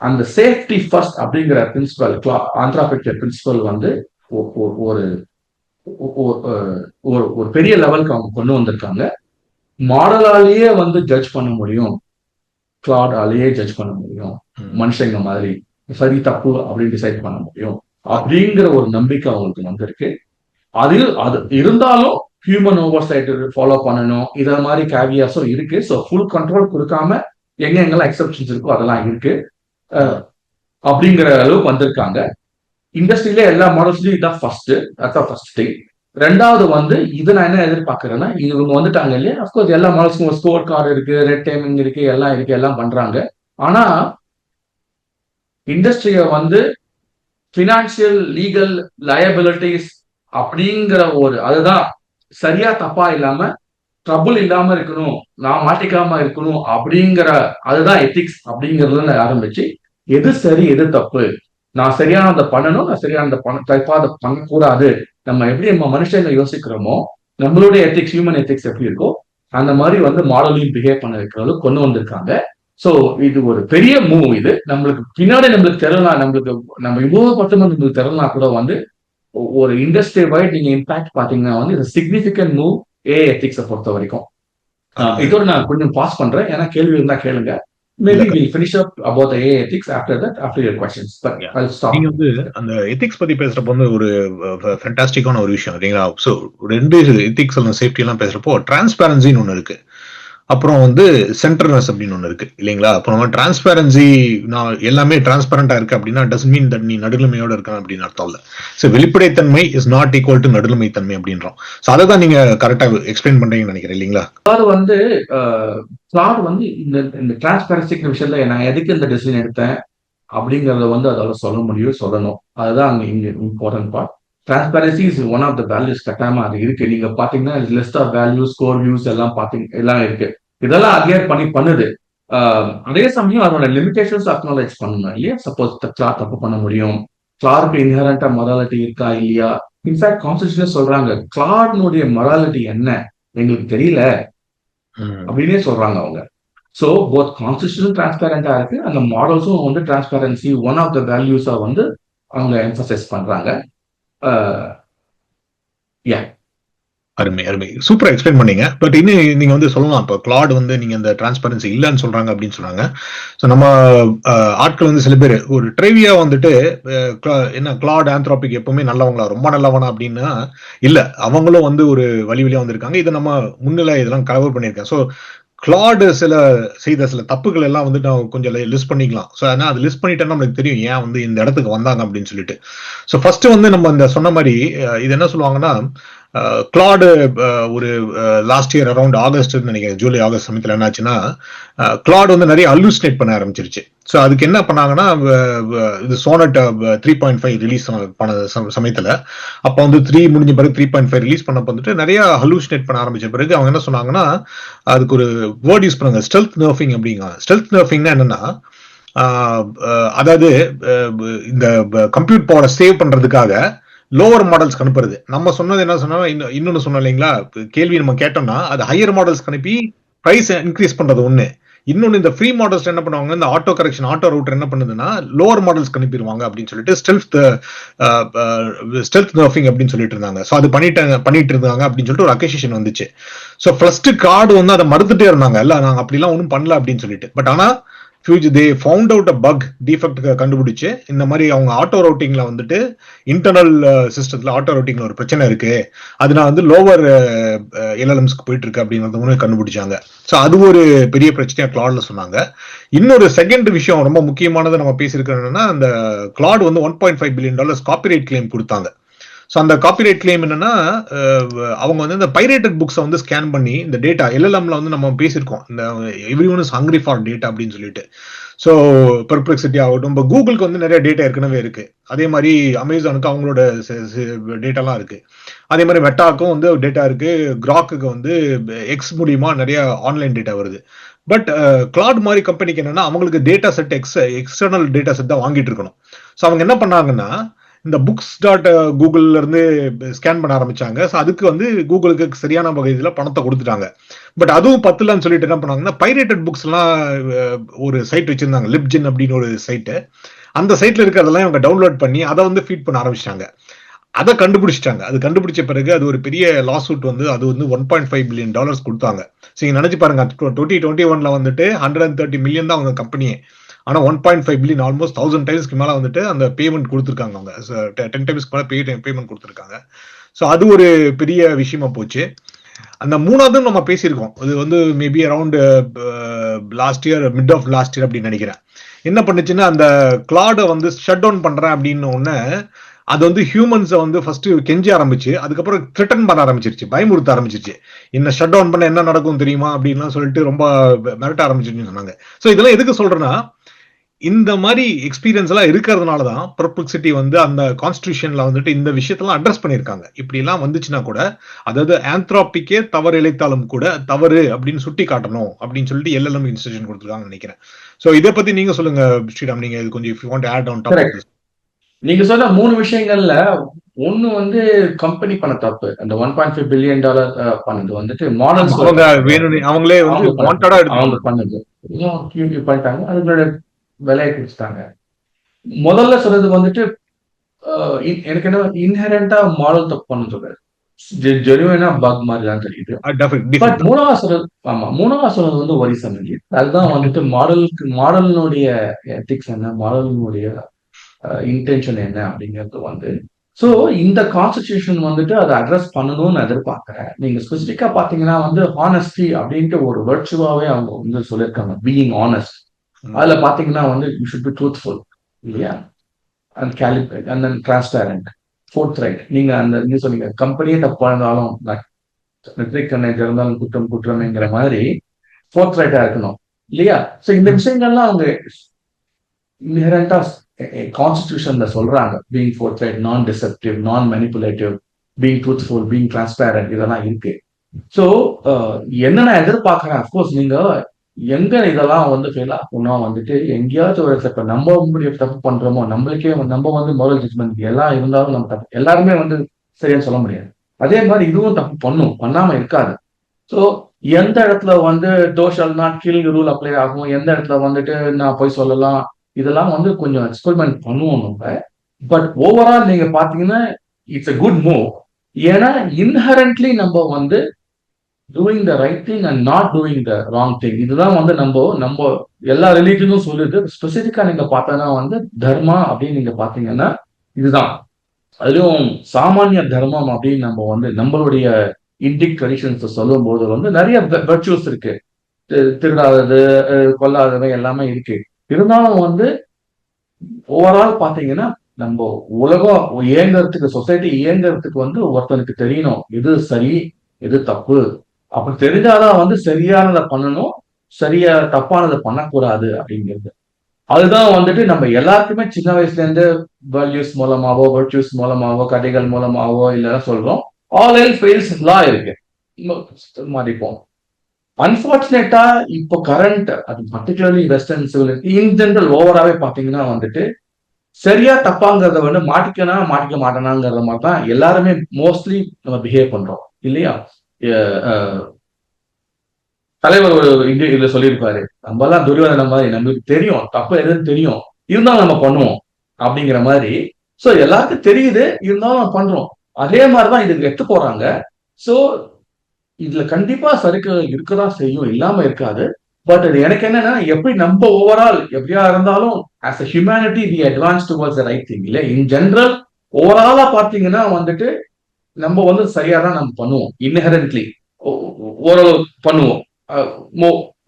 அந்த சேஃப்டி ஃபர்ஸ்ட் அப்படிங்கிற பிரின்சிபல், ஆந்த்ரோபிக் பிரின்சிபல் வந்து ஒரு பெரிய லெவலுக்கு அவங்க கொண்டு வந்திருக்காங்க. மாடலாலேயே வந்து ஜட்ஜ் பண்ண முடியும், கிளாடாலேயே ஜட்ஜ் பண்ண முடியும், மனுஷங்க மாதிரி சரி தப்பு அப்படின்னு டிசைட் பண்ண முடியும் அப்படிங்கிற ஒரு நம்பிக்கை அவங்களுக்கு வந்திருக்கு. அது இருந்தாலும் ஹியூமன் ஓவர்சைட் ஃபாலோ பண்ணணும், இத மாதிரி கேவியாஸும் இருக்கு. ஸோ ஃபுல் கண்ட்ரோல் கொடுக்காம எங்கெங்கெல்லாம் எக்ஸப்ஷன்ஸ் இருக்கோ அதெல்லாம் இருக்கு அப்படிங்கிற அளவுக்கு வந்திருக்காங்க. இண்டஸ்ட்ரியில எல்லா மாடல்ஸ்லயும் இதான் ஃபர்ஸ்ட் திங். ரெண்டாவது வந்து இது நான் என்ன எதிர்பார்க்கறேன்னா, இவங்க வந்துட்டாங்க இல்லையா, அப்கோர்ஸ் எல்லா மாடல்ஸ்க்கும் ஸ்கோர் கார்டு இருக்கு, ரெட் டைமிங் இருக்கு, எல்லாம் பண்றாங்க. ஆனா இண்டஸ்ட்ரிய வந்து பினான்சியல் லீகல் லயபிலிட்டிஸ் அப்படிங்கிற அதுதான் சரியா தப்பா இல்லாம ட்ரபுள் இல்லாம இருக்கணும், நான் மாட்டிக்காம இருக்கணும் அப்படிங்கிற அதுதான் எத்திக்ஸ் அப்படிங்கறதுல ஆரம்பிச்சு எது சரி எது தப்பு, நான் சரியானதை பண்ணணும், நான் சரியானதை தப்பா அதை பண்ணக்கூடாது, நம்ம எப்படி நம்ம மனுஷங்க யோசிக்கிறோமோ நம்மளுடைய எத்திக்ஸ் ஹியூமன் எத்திக்ஸ் எப்படி இருக்கோ அந்த மாதிரி வந்து மாடலையும் பிஹேவ் பண்ண வைக்கிறது கொண்டு வந்திருக்காங்க. ஸோ இது ஒரு பெரிய மூவ். இது நம்மளுக்கு பின்னாடி நம்மளுக்கு தெரியலாம், நம்ம இவ்வளவு பட்டம் நம்மளுக்கு தெரியலாம் கூட வந்து ஒரு இண்டஸ்ட்ரி வைட் நீங்க இம்பாக்ட் பாத்தீங்கன்னா வந்து இது சிக்னிபிகன்ட் மூவ் ஏஐ எத்திக்ஸை பொறுத்த வரைக்கும். இதோட நான் கொஞ்சம் பாஸ் பண்றேன், ஏன்னா கேள்வி இருந்தா கேளுங்க. Maybe we'll finish up about the AI ethics after your questions. But I'll stop. நீங்க வந்து அந்த எத்திக்ஸ் பத்தி பேசுறப்போ வந்து ஒரு ஃபேண்டாஸ்டிக்கான ஒரு விஷயம் இல்லைங்களா? ஸோ ரெண்டு எத்திக்ஸ் சேஃப்டி எல்லாம் பேசுறப்போ டிரான்ஸ்பேரன்சின்னு ஒன்று இருக்கு, அப்புறம் வந்து சென்டர்னஸ் அப்படின்னு ஒன்று இருக்கு இல்லைங்களா? அப்புறம் டிரான்ஸ்பேரன்சி, நான் எல்லாமே டிரான்ஸ்பரண்டா இருக்கு அப்படின்னா டசன்ட் மீன் தட் நீ நடுநிலைமையோட இருக்க அப்படின்னு அர்த்தம் இல்லை. ஸோ வெளிப்படைத்தன்மை இஸ் நாட் ஈக்குவல் டு நடுநிலைமைத்தன்மை அப்படின்றோம். ஸோ அதை தான் நீங்க கரெக்டா எக்ஸ்பிளைன் பண்றீங்கன்னு நினைக்கிறேன் இல்லைங்களா? அதாவது வந்து கிளாட் வந்து இந்த டிரான்ஸ்பரன்சிக்கு விஷயத்துல நான் எதுக்கு இந்த டிசிஷன் எடுத்தேன் அப்படிங்கறத வந்து அதால சொல்லணும். அதுதான் அங்க இங்க important part. Transparency is one of the values. கட்டாயமா அது இருக்கு. நீங்க பாத்தீங்கன்னா list of values, score views எல்லாம் இருக்கு. இதெல்லாம் அட்யர் பண்ணுது. அதே சமயம் அதோட லிமிடேஷன்ஸ் அக்னாலேஜ் பண்ணணும் இல்லையா? சப்போஸ் கிளாட் தப்பு பண்ண முடியும், கிளாருக்கு இன்ஹரண்டா மொராலிட்டி இருக்கா இல்லையா? இன்ஃபேக்ட் கான்ஸ்டிடியூஷன் சொல்றாங்க கிளாட்னுடைய மொராலிட்டி என்ன எங்களுக்கு தெரியல அப்படின்னே சொல்றாங்க அவங்க. ஸோ போத் கான்ஸ்டிடியூஷன் டிரான்ஸ்பேரண்டா இருக்கு, அந்த மாடல்ஸும் வந்து டிரான்ஸ்பேரன்சி ஒன் ஆஃப் த வேல்யூஸா வந்து அவங்க எம்பசைஸ் பண்றாங்க. அருமை சூப்பரா எக்ஸ்பிளைன் பண்ணீங்க. பட் இன்னும் நீங்க வந்து சொல்லலாம், இப்போ கிளாட் வந்து நீங்க இந்த டிரான்ஸ்பரன்சி இல்லைன்னு சொல்றாங்க அப்படின்னு சொன்னாங்க. ஸோ நம்ம ஆட்கள் வந்து சில பேர் ஒரு ட்ரைவியா வந்துட்டு என்ன கிளாட் ஆந்த்ரோபிக் எப்பவுமே நல்லவங்களா, ரொம்ப நல்லவனா அப்படின்னா இல்ல, அவங்களும் வந்து ஒரு வழியா வந்திருக்காங்க. இதை நம்ம முன்னிலை இதெல்லாம் கவர் பண்ணியிருக்கேன். ஸோ கிளாட் செய்த சில தப்புகள் எல்லாம் வந்து நான் கொஞ்சம் லிஸ்ட் பண்ணிக்கலாம். ஸோ ஆனால் அது லிஸ்ட் பண்ணிட்டேன்னா நம்மளுக்கு தெரியும் ஏன் வந்து இந்த இடத்துக்கு வந்தாங்க அப்படின்னு சொல்லிட்டு. ஸோ ஃபர்ஸ்ட் வந்து நம்ம இந்த சொன்ன மாதிரி இது என்ன சொல்லுவாங்கன்னா, கிளாடு ஒரு லாஸ்ட் இயர் அரௌண்ட் ஆகஸ்ட் நினைக்கிறேன், ஜூலை ஆகஸ்ட் சமயத்தில் என்னாச்சுன்னா கிளாட் வந்து நிறைய அலூசினேட் பண்ண ஆரம்பிச்சிருச்சு. ஸோ அதுக்கு என்ன பண்ணாங்கன்னா இது சோனட் 3.5 ரிலீஸ் பண்ண சமயத்தில் அப்போ வந்து 3 முடிஞ்ச பிறகு 3.5 ரிலீஸ் பண்ண வந்துட்டு நிறைய ஹலூசினேட் பண்ண ஆரம்பிச்ச பிறகு அவங்க என்ன சொன்னாங்கன்னா அதுக்கு ஒரு வேர்ட் யூஸ் பண்ணாங்க, ஸ்டெல்த் நர்ஃபிங் அப்படிங்க. ஸ்டெல்த் நர்ஃபிங்னா என்னன்னா அதாவது இந்த கம்ப்யூட் பவரை சேவ் பண்றதுக்காக லோவர் மாடல்ஸ் அனுப்புறது. நம்ம சொன்னது என்ன சொன்னா இன்னொன்னு சொன்னோம் இல்லைங்களா, கேள்வி நம்ம கேட்டோம்னா அது ஹையர் மாடல்ஸ் அனுப்பி பிரைஸ் இன்க்ரீஸ் பண்றது ஒண்ணு. இன்னொன்னு இந்த ஃப்ரீ மாடல்ஸ் என்ன பண்ணுவாங்க, இந்த ஆட்டோ கரெக்ஷன் ஆட்டோ ரூட்டர் என்ன பண்ணுதுன்னா லோவர் மாடல்ஸ் அனுப்பிடுவாங்க அப்படின்னு சொல்லிட்டு ஸ்டெல்த் நர்ஃபிங் அப்படின்னு சொல்லிட்டு இருந்தாங்க. ஸோ அது பண்ணிட்டு இருந்தாங்க அப்படின்னு சொல்லிட்டு ஒரு அக்யூசேஷன் வந்துச்சு. ஸோ ஃபர்ஸ்ட் கார்டு வந்து அதை மறுத்துட்டே இருந்தாங்க, இல்ல நாங்க அப்படிலாம் ஒன்றும் பண்ணல அப்படின்னு சொல்லிட்டு. பட் ஆனா they found out a buck defect கண்டுபிடிச்சு இந்த மாதிரி அவங்க ஆட்டோ ரவுட்டிங்ல வந்துட்டு இன்டர்னல் சிஸ்டத்துல ஆட்டோ ரவுட்டிங்ல ஒரு பிரச்சனை இருக்கு, அதனால வந்து லோவர் எல்எல்எம்ஸ்க்கு போயிட்டு இருக்கு அப்படிங்கறது கண்டுபிடிச்சாங்க. ஸோ அது ஒரு பெரிய பிரச்சனையா கிளாட்ல சொன்னாங்க. இன்னொரு செகண்ட் விஷயம் ரொம்ப முக்கியமானது நம்ம பேசியிருக்கோம்னா, அந்த கிளாட் வந்து $1.5 பில்லியன் காப்பிரைட் கிளைம் கொடுத்தாங்க. ஸோ அந்த காப்பிரைட் கிளைம் என்னன்னா அவங்க வந்து இந்த பைரேட்டட் புக்ஸை வந்து ஸ்கேன் பண்ணி இந்த டேட்டா எல்எல்எம்ல வந்து நம்ம பேசியிருக்கோம், இந்த every one is hungry for data அப்படின்னு சொல்லிட்டு. ஸோ பெர்ப்ளெக்சிட்டி ஆகட்டும், இப்போ கூகுளுக்கு வந்து நிறைய டேட்டா ஏற்கனவே இருக்கு, அதே மாதிரி அமேசானுக்கு அவங்களோட டேட்டாலாம் இருக்கு, அதே மாதிரி மெட்டாக்கும் வந்து டேட்டா இருக்கு, கிராக்குக்கு வந்து எக்ஸ் மூலியமா நிறைய ஆன்லைன் டேட்டா வருது. பட் கிளாட் மாதிரி கம்பெனிக்கு என்னன்னா அவங்களுக்கு data set external data set தான் வாங்கிட்டு இருக்கணும். ஸோ அவங்க என்ன பண்ணாங்கன்னா இந்த புக்ஸ் டாட் கூகுள்ல இருந்து ஸ்கேன் பண்ண ஆரம்பிச்சாங்க. ஸோ அதுக்கு வந்து கூகுளுக்கு சரியான வகையில் பணத்தை கொடுத்துட்டாங்க. பட் அதுவும் பத்தலன்னு சொல்லிட்டு என்ன பண்ணாங்கன்னா பைரேட்டட் புக்ஸ் எல்லாம் ஒரு சைட் வச்சிருந்தாங்க, லிப்ஜின் அப்படின்னு ஒரு சைட்டு. அந்த சைட்ல இருக்கிறதெல்லாம் இவங்க டவுன்லோட் பண்ணி அதை வந்து ஃபீட் பண்ண ஆரம்பிச்சிட்டாங்க. அதை கண்டுபிடிச்சிட்டாங்க. அது கண்டுபிடிச்ச பிறகு அது ஒரு பெரிய லாஸ் சூட் வந்து அது வந்து $1.5 பில்லியன் கொடுத்தாங்க. ஸோ நீங்க நினைச்சு பாருங்க, 2021 வந்துட்டு 130 மில்லியன் தான் அவங்க கம்பெனியே. ஆனா 1.5 பில்லியன் ஆல்மோஸ்ட் 1000 டைம்ஸ்க்கு மேல வந்துட்டு அந்த பேமெண்ட் கொடுத்துருக்காங்க. அவங்க 10 டைம்ஸ்க்கு மேல பேமெண்ட் கொடுத்துருக்காங்க. ஸோ அது ஒரு பெரிய விஷயமா போச்சு. அந்த மூணாவது நம்ம பேசியிருக்கோம், அது வந்து maybe around last year, mid of last year அப்படின்னு நினைக்கிறேன். என்ன பண்ணுச்சுன்னா அந்த கிளாடை வந்து ஷட் டவுன் பண்றேன் அப்படின்னு ஒன்னு அது வந்து ஹியூமன்ஸை வந்து ஃபர்ஸ்ட் கெஞ்சி ஆரம்பிச்சு அதுக்கப்புறம் த்ரெட்டன் பண்ண ஆரம்பிச்சிருச்சு, பயமுறுத்த ஆரம்பிச்சிருச்சு. என்ன ஷட் டவுன் பண்ண என்ன நடக்கும் தெரியுமா அப்படின்லாம் சொல்லிட்டு ரொம்ப மிரட்ட ஆரம்பிச்சிருச்சுன்னு சொன்னாங்க. ஸோ இதெல்லாம் எதுக்கு சொல்றேன்னா இந்த மாதிரி எக்ஸ்பீரியன்ஸ் எல்லாம் இருக்கிறதுனால தான் பெர்ப்ளெக்சிட்டி வந்து அந்த கான்ஸ்டிடியூஷன்ல வந்துட்டு இந்த விஷயத்தெல்லாம் அட்ரஸ் பண்ணியிருக்காங்க. இப்படி எல்லாம் வந்துச்சுன்னா கூட, அதாவது ஆந்த்ராபிக்கே தவறு இழைத்தாலும் கூட தவறு அப்படின்னு சுட்டி காட்டணும் அப்படின்னு சொல்லிட்டு எல்எல்எம் இன்ஸ்ட்ரக்ஷன் கொடுத்துருக்காங்கன்னு நினைக்கிறேன். ஸோ இதை பத்தி நீங்க சொல்லுங்க ஸ்ரீராம், நீங்க இது கொஞ்சம் if you want to add on top of this. நீங்க சொன்ன 3 விஷயங்கள்ல ஒண்ணு வந்து கம்பெனி பண்ண தப்பு. அந்த $1.5 பில்லியன் பண்ணது வந்துட்டு மாடல்ஸ் அவங்க அவங்களே வந்து வாண்டடா அவங்க பண்ணது பண்ணிட்டாங்க, அதுங்களோட விலையை கொடுத்துட்டாங்க. முதல்ல சொல்றது வந்துட்டு எனக்கு என்ன இன்ஹெரண்டா மாடல் தப்பு பண்ண சொல்றாரு, ஜெனுவனா பக் மாதிரி தான் தெரியுது. பட் மூணாவது சொல்றது வந்து வரிசம் இல்லை. அதுதான் வந்துட்டு மாடலினுடைய எத்திக்ஸ் என்ன, மாடலினுடைய இன்டென்ஷன் என்ன அப்படிங்கிறது வந்து. ஸோ இந்த கான்ஸ்டிடியூஷன் வந்துட்டு அதை அட்ரஸ் பண்ணணும்னு எதிர்பார்க்கிறேன். நீங்க ஸ்பெசிஃபிக்கா பாத்தீங்கன்னா வந்து ஹானஸ்டி அப்படின்ட்டு ஒரு வர்ச்சுவாவே அவங்க வந்து சொல்லியிருக்காங்க, பீயிங் ஆனஸ்ட். அதுல பாத்தீங்கன்னா வந்து யூ ஷுட் பி ட்ரூத்ஃபுல் இல்லையா, and calibrate and then transparent. Fourth right, நீங்க நீங்க சொன்னீங்க கம்பெனியே தப்பா இருந்தாலும் நெற்றிக்கண்ணை திறந்தாலும் குற்றம் குற்றம்ங்கிற மாதிரி ஃபோர்த் ரைட்டா இருக்கணும் இல்லையா. ஸோ இந்த விஷயங்கள்லாம் அவங்க இன்ஹெரண்டா கான்ஸ்டிடியூஷன்ல சொல்றாங்க. பீயிங் ஃபோர்த் ரைட், நான் டிசெப்டிவ், நான் manipulative, being truthful, being transparent, இதெல்லாம் இருக்கு. ஸோ என்ன நான் எதிர்பார்க்கிறேன், அஃப்கோர்ஸ் நீங்க எங்க இதெல்லாம் வந்து ஃபெயில் ஆகும்னா வந்துட்டு எங்கேயாச்சும் ஒரு இப்ப நம்ம தப்பு பண்றோமோ, நம்மளுக்கே நம்ம வந்து மோரல் ஜட்மெண்ட் எல்லாம் இருந்தாலும் நம்ம தப்பு எல்லாருமே வந்து சரியான்னு சொல்ல முடியாது. அதே மாதிரி இதுவும் தப்பு பண்ணாம இருக்காது. ஸோ எந்த இடத்துல வந்து டோஷல் நாட் கில் ரூல் அப்ளை ஆகும், எந்த இடத்துல வந்துட்டு நான் போய் சொல்லலாம், இதெல்லாம் வந்து கொஞ்சம் எக்ஸ்பெரிமெண்ட் பண்ணுவோம் நம்ம. பட் ஓவரால் நீங்க பாத்தீங்கன்னா இட்ஸ் a குட் மூவ். ஏன்னா இன்ஹரண்ட்லி நம்ம வந்து doing the right thing and not doing the wrong thing. இதுதான் வந்து நம்ம எல்லா ரிலீஜனும் சொல்லுது. ஸ்பெசிபிக்கா நீங்க பார்த்தோன்னா வந்து தர்மா அப்படின்னு நீங்க பாத்தீங்கன்னா இதுதான். அதுலயும் சாமானிய தர்மம் அப்படின்னு நம்ம வந்து நம்மளுடைய இண்டிக் ட்ரெடிஷன்ஸ் சொல்லும் போது வந்து நிறைய வெர்ச்சுவஸ் இருக்கு. திருடாதது, கொல்லாதது எல்லாமே இருக்கு. இருந்தாலும் வந்து ஓவரால் பாத்தீங்கன்னா நம்ம உலகம் இயங்குறதுக்கு, சொசைட்டி இயங்குறதுக்கு வந்து ஒருத்தனுக்கு தெரியணும் எது சரி எது தப்பு. அப்படி தெரிஞ்சாதான் வந்து சரியானதை பண்ணணும், சரியா தப்பானதை பண்ணக்கூடாது அப்படிங்கிறது. அதுதான் வந்துட்டு நம்ம எல்லாருக்குமே சின்ன வயசுல இருந்து வேல்யூஸ் மூலமாவோ வர்ச்சூஸ் மூலமாவோ கதைகள் மூலமாவோ இல்லைன்னா சொல்றோம். ஆல் எல் ஃபெயில்ஸ் லா இருக்கு மாறிப்போம். அன்பார்ச்சுனேட்டா இப்போ கரண்ட், அது பர்டிகுலர்லி வெஸ்டர்ன் சிவிலிட்டி இன் ஜெனரல் ஓவராவே பாத்தீங்கன்னா வந்துட்டு சரியா தப்பாங்கிறத வந்து மாட்டிக்க மாட்டேனாங்கிறத மாதிரி தான் எல்லாருமே மோஸ்ட்லி நம்ம பிஹேவ் பண்றோம் இல்லையா? தலைவர் ஒரு இதுல சொல்லியிருப்பாரு, நம்ம எல்லாம் துரியோதன மாதிரி நம்மளுக்கு தெரியும் தப்பு எதுன்னு தெரியும், இருந்தாலும் நம்ம பண்ணுவோம் அப்படிங்கிற மாதிரி. சோ எல்லாருக்கும் தெரியுது, இருந்தாலும் நம்ம பண்றோம். அதே மாதிரிதான் இதுக்கு எடுத்து போறாங்க. சோ இதுல கண்டிப்பா சறுக்குகள் இருக்கதான் செய்யும், இல்லாம இருக்காது. பட் அது எனக்கு என்னன்னா, எப்படி நம்ம ஓவரால் எப்படியா இருந்தாலும் as a humanity we advance towards the right thing இல்ல. இன் ஜெனரல் ஓவராலா பாத்தீங்கன்னா வந்துட்டு நம்ம வந்து சரியா தான் நம்ம பண்ணுவோம், இன்ஹெரன்ட்லி ஓரளவு பண்ணுவோம்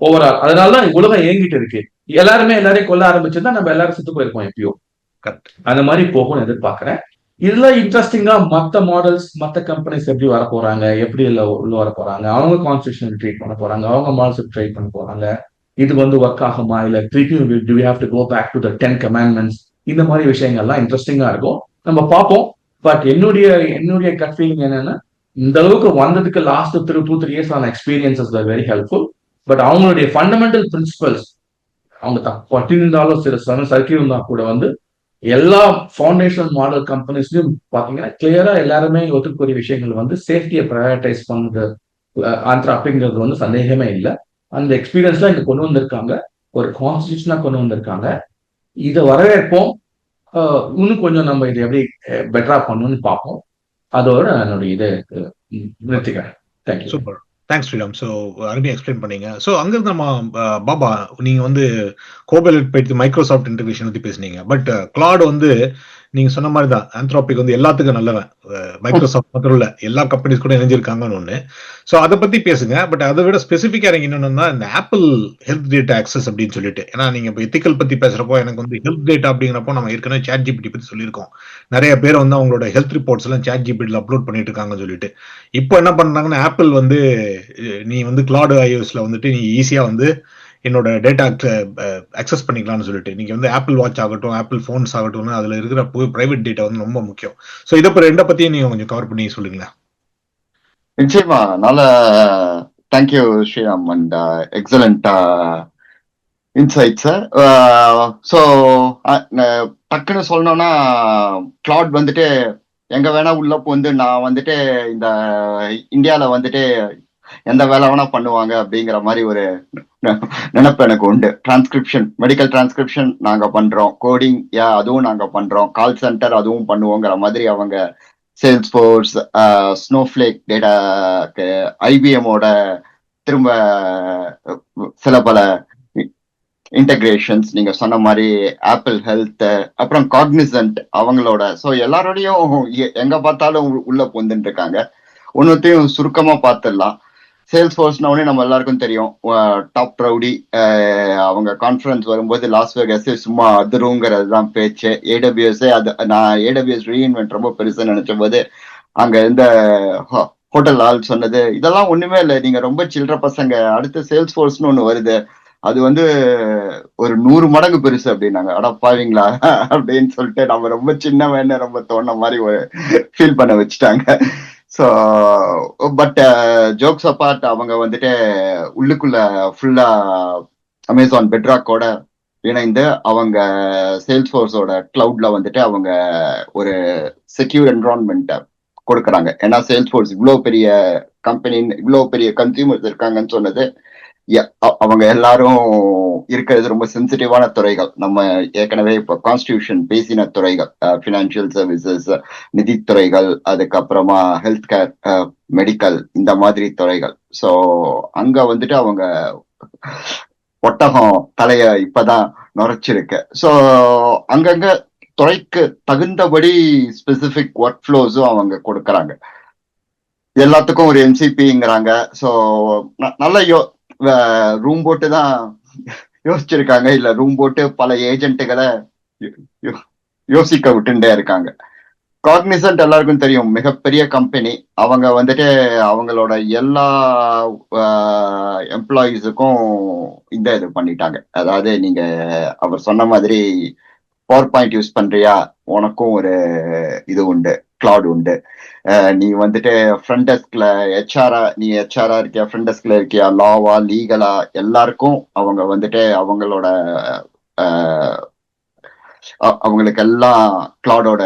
ஓவரால். அதனாலதான் உலகம் இயங்கிட்டு இருக்கு. எல்லாருமே எல்லாரையும் கொல்ல ஆரம்பிச்சிருந்தா நம்ம எல்லாரும் செத்து போயிருப்போம் எப்பயோ. அந்த மாதிரி போகும்னு எதிர்பார்க்கிறேன். இதுல இன்ட்ரெஸ்டிங்கா மத்த மாடல்ஸ், மத்த கம்பெனிஸ் எப்படி வர போறாங்க, எப்படி உள்ள வர போறாங்க, அவங்க கான்ஸ்டியூஷன் ட்ரீட் பண்ண போறாங்க, அவங்க மாடல்ஸ் ட்ரை பண்ண போறாங்க, இது வந்து ஒர்க் ஆகுமா இல்ல திருப்பியும் do we have to go back to the 10 commandments, இந்த மாதிரி விஷயங்கள்லாம் இன்ட்ரெஸ்டிங்கா இருக்கும், நம்ம பார்ப்போம். பட் என்னுடைய கட் ஃபீலிங் என்னன்னா, இந்த அளவுக்கு வந்ததுக்கு லாஸ்ட் 2-3 years ஆன experiences are very helpful. But அவங்களுடைய ஃபண்டமெண்டல் பிரின்சிபல்ஸ் அவங்க பட்டிருந்தாலும் சில சர்க்கிள் இருந்தா கூட வந்து எல்லா ஃபவுண்டேஷனல் மாடல் கம்பெனிஸ்லயும் பாத்தீங்கன்னா கிளியரா எல்லாருமே ஒத்துக்கூடிய விஷயங்கள் வந்து சேஃப்டியை ப்ரையாரிட்டைஸ் பண்ணுறது அப்படிங்கிறது வந்து சந்தேகமே இல்லை. அந்த எக்ஸ்பீரியன்ஸ்லாம் இங்க கொண்டு வந்திருக்காங்க, ஒரு கான்ஸ்டியூஷனா கொண்டு வந்திருக்காங்க. இதை வரவேற்போம். இன்னும் கொஞ்சம் நம்ம இதை எப்படி பெட்டரா பண்ணணும்னு பார்ப்போம். அதோட என்னுடைய இதை நிறுத்திக்கிறேன். Thank you. Super, thanks Sriram. So அருமையாக எக்ஸ்பிளைன் பண்ணீங்க. ஸோ அங்கிருந்து நம்ம பாபா, நீங்க வந்து கோபைலட் பற்றி மைக்ரோசாஃப்ட் இன்டெகிரேஷன் பற்றி பேசுனீங்க. பட் கிளாட் வந்து நீங்க சொன்ன மாதிரி தான், ஆந்த்ரோபிக் வந்து எல்லாத்துக்கும் நல்லவன், மைக்ரோசாஃப்ட் மட்டும் இல்ல எல்லா கம்பெனிஸ் கூட இணைஞ்சிருக்காங்கன்னு ஒண்ணு. ஸோ அதை பத்தி பேசுங்க. பட் அதை விட ஸ்பெசிஃபிக்கா எனக்கு என்னன்னா, இந்த ஆப்பிள் ஹெல்த் டேட்டா ஆக்சஸ் அப்படின்னு சொல்லிட்டு, ஏன்னா நீங்க இப்போ எத்திக்கல் பத்தி பேசுறப்போ எனக்கு வந்து ஹெல்த் டேட்டா அப்படிங்கிறப்போ நம்ம ஏற்கனவே சாட் ஜிபிடி பத்தி சொல்லியிருக்கோம். நிறைய பேர் வந்து அவங்களோட ஹெல்த் ரிப்போர்ட்ஸ் எல்லாம் சாட் ஜிபிடியில் அப்லோட் பண்ணிட்டு இருக்காங்கன்னு சொல்லிட்டு, இப்போ என்ன பண்றாங்கன்னா ஆப்பிள் வந்து நீ வந்து கிளாட் iOSல வந்துட்டு நீ ஈஸியா வந்து என்னோட டேட்டா அக்சஸ் பண்ணிக்கலாம்னு சொல்லிட்டு, நீங்க வந்து ஆப்பிள் வாட்ச் ஆகட்டும், ஆப்பிள் போன்ஸ் ஆகட்டும், அதுல இருக்கிற பிரைவேட் டேட்டா வந்து ரொம்ப முக்கியம். ஸோ இதை ரெண்டை பத்தியும் நீங்க கொஞ்சம் கவர் பண்ணி சொல்லுங்களேன். நிச்சயமா. நல்ல thank you Sriram and excellent insights. So டக்குன்னு சொல்லணும்னா, கிளாட் வந்துட்டு எங்க வேணா உள்ள வந்து நான் வந்துட்டு இந்த இந்தியால வந்துட்டு எந்த வேலை வேணா பண்ணுவாங்க அப்படிங்கிற மாதிரி ஒரு நினைப்பு எனக்கு உண்டு. டிரான்ஸ்கிரிப்ஷன், மெடிக்கல் டிரான்ஸ்கிரிப்ஷன் நாங்க பண்றோம், கோடிங் அதுவும் நாங்க பண்றோம், கால் சென்டர் அதுவும் பண்ணுவோங்கிற மாதிரி அவங்க சேல்ஸ் ஃபோர்ஸ், ஸ்னோஃப்ளேக் டேட்டா, ஐபிஎம்மோட திரும்ப சில பல இன்டகிரேஷன்ஸ், நீங்க சொன்ன மாதிரி ஆப்பிள் ஹெல்த், அப்புறம் காக்னிசன்ட் அவங்களோட. ஸோ எல்லாரோடையும் எங்க பார்த்தாலும் உள்ள பொந்துட்டு இருக்காங்க. ஒன்னத்தையும் சுருக்கமா பார்த்துடலாம். சேல்ஸ் ஃபோர்ஸ்னா உடனே நம்ம எல்லாருக்கும் தெரியும், டாப் ரவுடி. அவங்க கான்ஃபரன்ஸ் வரும்போது லாஸ் வேகஸ் சும்மா அதிருங்கிறது தான் பேச்சு. ஏடபிள்யூஎஸ், அது நான் ஏடபிள்யூஎஸ் ரீஇன்வென்ட் ரொம்ப பெருசா நினைச்ச போது அங்க இந்த ஹோட்டல் ஆள் சொன்னது, இதெல்லாம் ஒண்ணுமே இல்லை, நீங்க ரொம்ப சில்லற பசங்க, அடுத்த சேல்ஸ் ஃபோர்ஸ்னு ஒண்ணு வருது, அது வந்து ஒரு 100 மடங்கு பெருசு அப்படின்னாங்க. அட பாவீங்களா அப்படின்னு சொல்லிட்டு நம்ம ரொம்ப சின்னவன்னு ரொம்ப தோணுன மாதிரி ஃபீல் பண்ண வச்சுட்டாங்க. ஸோ பட் ஜோக்ஸ் அப்பார்ட், அவங்க வந்துட்டு உள்ளுக்குள்ள ஃபுல்லா அமேசான் பெட்ராக்கோட இணைந்து அவங்க சேல்ஸ் ஃபோர்ஸோட கிளவுட்ல வந்துட்டு அவங்க ஒரு செக்யூர் என்விரான்மெண்ட் கொடுக்குறாங்க. ஏன்னா சேல்ஸ் ஃபோர்ஸ் இவ்வளோ பெரிய கம்பெனி, இவ்வளோ பெரிய கன்சியூமர்ஸ் இருக்காங்கன்னு சொன்னது, அவங்க எல்லாரும் இருக்கிறது ரொம்ப சென்சிட்டிவான துறைகள். நம்ம ஏற்கனவே இப்போ கான்ஸ்டியூஷன் பேசின துறைகள், பினான்சியல் சர்வீசஸ், நிதித்துறைகள், அதுக்கப்புறமா ஹெல்த் கேர், மெடிக்கல், இந்த மாதிரி துறைகள். ஸோ அங்க வந்துட்டு அவங்க ஒட்டகம் தலைய இப்பதான் நுரைச்சிருக்கு. ஸோ அங்கங்க துறைக்கு தகுந்தபடி ஸ்பெசிபிக் ஒர்க் ஃப்ளோஸும் அவங்க கொடுக்கறாங்க. எல்லாத்துக்கும் ஒரு எம்சிபிங்கிறாங்க. ஸோ நல்ல ரூம் போட்டு தான் யோசிச்சிருக்காங்க, இல்ல ரூம் போட்டு பல ஏஜென்ட்டுகளை யோசிக்க விட்டுட்டே இருக்காங்க. காக்னிசன்ட் எல்லாருக்கும் தெரியும், மிகப்பெரிய கம்பெனி. அவங்க வந்துட்டு அவங்களோட எல்லா எம்ப்ளாயீஸுக்கும் இது பண்ணிட்டாங்க. அதாவது நீங்க அவர் சொன்ன மாதிரி பவர் பாயிண்ட் யூஸ் பண்றியா, உனக்கும் ஒரு இது உண்டு, கிளவுட் உண்டு. நீ வந்துட்டு ஃப்ரண்ட் டெஸ்க்ல நீ ஹெச்ஆரா இருக்கியா, ஃப்ரண்ட் டெஸ்க்ல இருக்கியா, லாவா, லீகலா, எல்லாருக்கும் அவங்க வந்துட்டு அவங்களோட அவங்களுக்கு எல்லாம் கிளவுடோட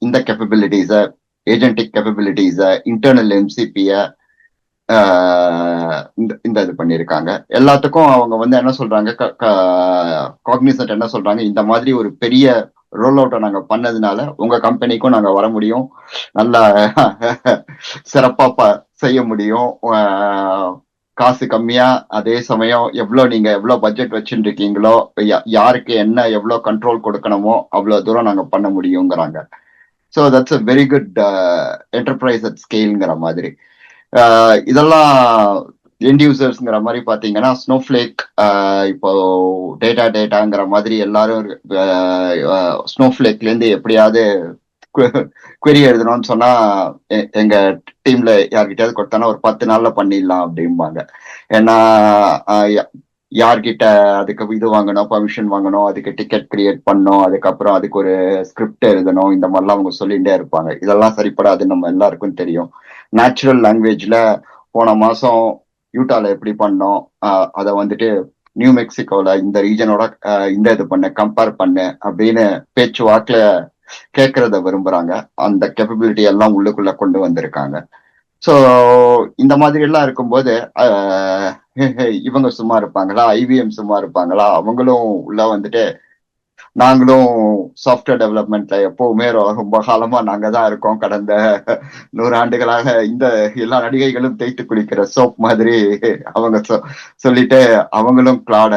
இந்த கேப்பபிலிட்டிஸ, ஏஜென்டிக் கேப்பபிலிட்டிஸ, இன்டர்னல் எம்சிபிய இந்த இது பண்ணியிருக்காங்க. எல்லாத்துக்கும் அவங்க வந்து என்ன சொல்றாங்க, காக்னிசன்ட் என்ன சொல்றாங்க, இந்த மாதிரி ஒரு பெரிய ரோல் அவுட்டை நாங்க பண்ணதுனால உங்க கம்பெனிக்கும் நாங்க வர முடியும், நல்லா சிறப்பா செய்ய முடியும், காசு கம்மியா, அதே சமயம் எவ்வளவு பட்ஜெட் வச்சுட்டு இருக்கீங்களோ, யாருக்கு என்ன எவ்வளவு கண்ட்ரோல் கொடுக்கணுமோ அவ்வளவு தூரம் நாங்க பண்ண முடியுங்கிறாங்க. So that's a very good enterprise at ஸ்கேல்ங்கிற மாதிரி. இதெல்லாம் எண்ட் யூசர்ஸ்ங்கிற மாதிரி பாத்தீங்கன்னா ஸ்னோஃப்ளேக், இப்போ டேட்டாங்கிற மாதிரி எல்லாரும் ஸ்னோஃப்ளேக்ல இருந்து எப்படியாவது query எழுதணும்னு சொன்னா எங்க டீம்ல யார்கிட்டயாவது கொடுத்தானா ஒரு 10 நாள்ல பண்ணிடலாம் அப்படிம்பாங்க. ஏன்னா யார்கிட்ட அதுக்கு இது வாங்கணும், பர்மிஷன் வாங்கணும், அதுக்கு டிக்கெட் கிரியேட் பண்ணணும், அதுக்கப்புறம் அதுக்கு ஒரு ஸ்கிரிப்ட் எழுதணும், இந்த மாதிரிலாம் அவங்க சொல்லிட்டே இருப்பாங்க. இதெல்லாம் சரிப்படாது, நம்ம எல்லாருக்கும் தெரியும். நேச்சுரல் லாங்குவேஜ்ல போன மாசம் யூட்டால எப்படி பண்ணோம், அதை வந்துட்டு நியூ மெக்சிகோல இந்த ரீஜனோட இந்த இது பண்ணு, கம்பேர் பண்ணு அப்படின்னு பேச்சு வாக்குல கேட்கறத விரும்புறாங்க. அந்த கேப்பபிலிட்டி எல்லாம் உள்ளுக்குள்ள கொண்டு வந்திருக்காங்க. ஸோ இந்த மாதிரி எல்லாம் இருக்கும்போது இவங்க சும்மா இருப்பாங்களா, ஐபிஎம் சும்மா இருப்பாங்களா? அவங்களும் உள்ள வந்துட்டு நாங்களும் சாஃப்ட்வேர் டெவலப்மெண்ட்ல எப்பவுமே ரொம்ப காலமா நாங்க தான் இருக்கோம், கடந்த 100 ஆண்டுகளாக இந்த எல்லா நடிகைகளும் தேய்த்து குளிக்கிற சோப் மாதிரி அவங்க சொல்லிட்டு அவங்களும் கிளாட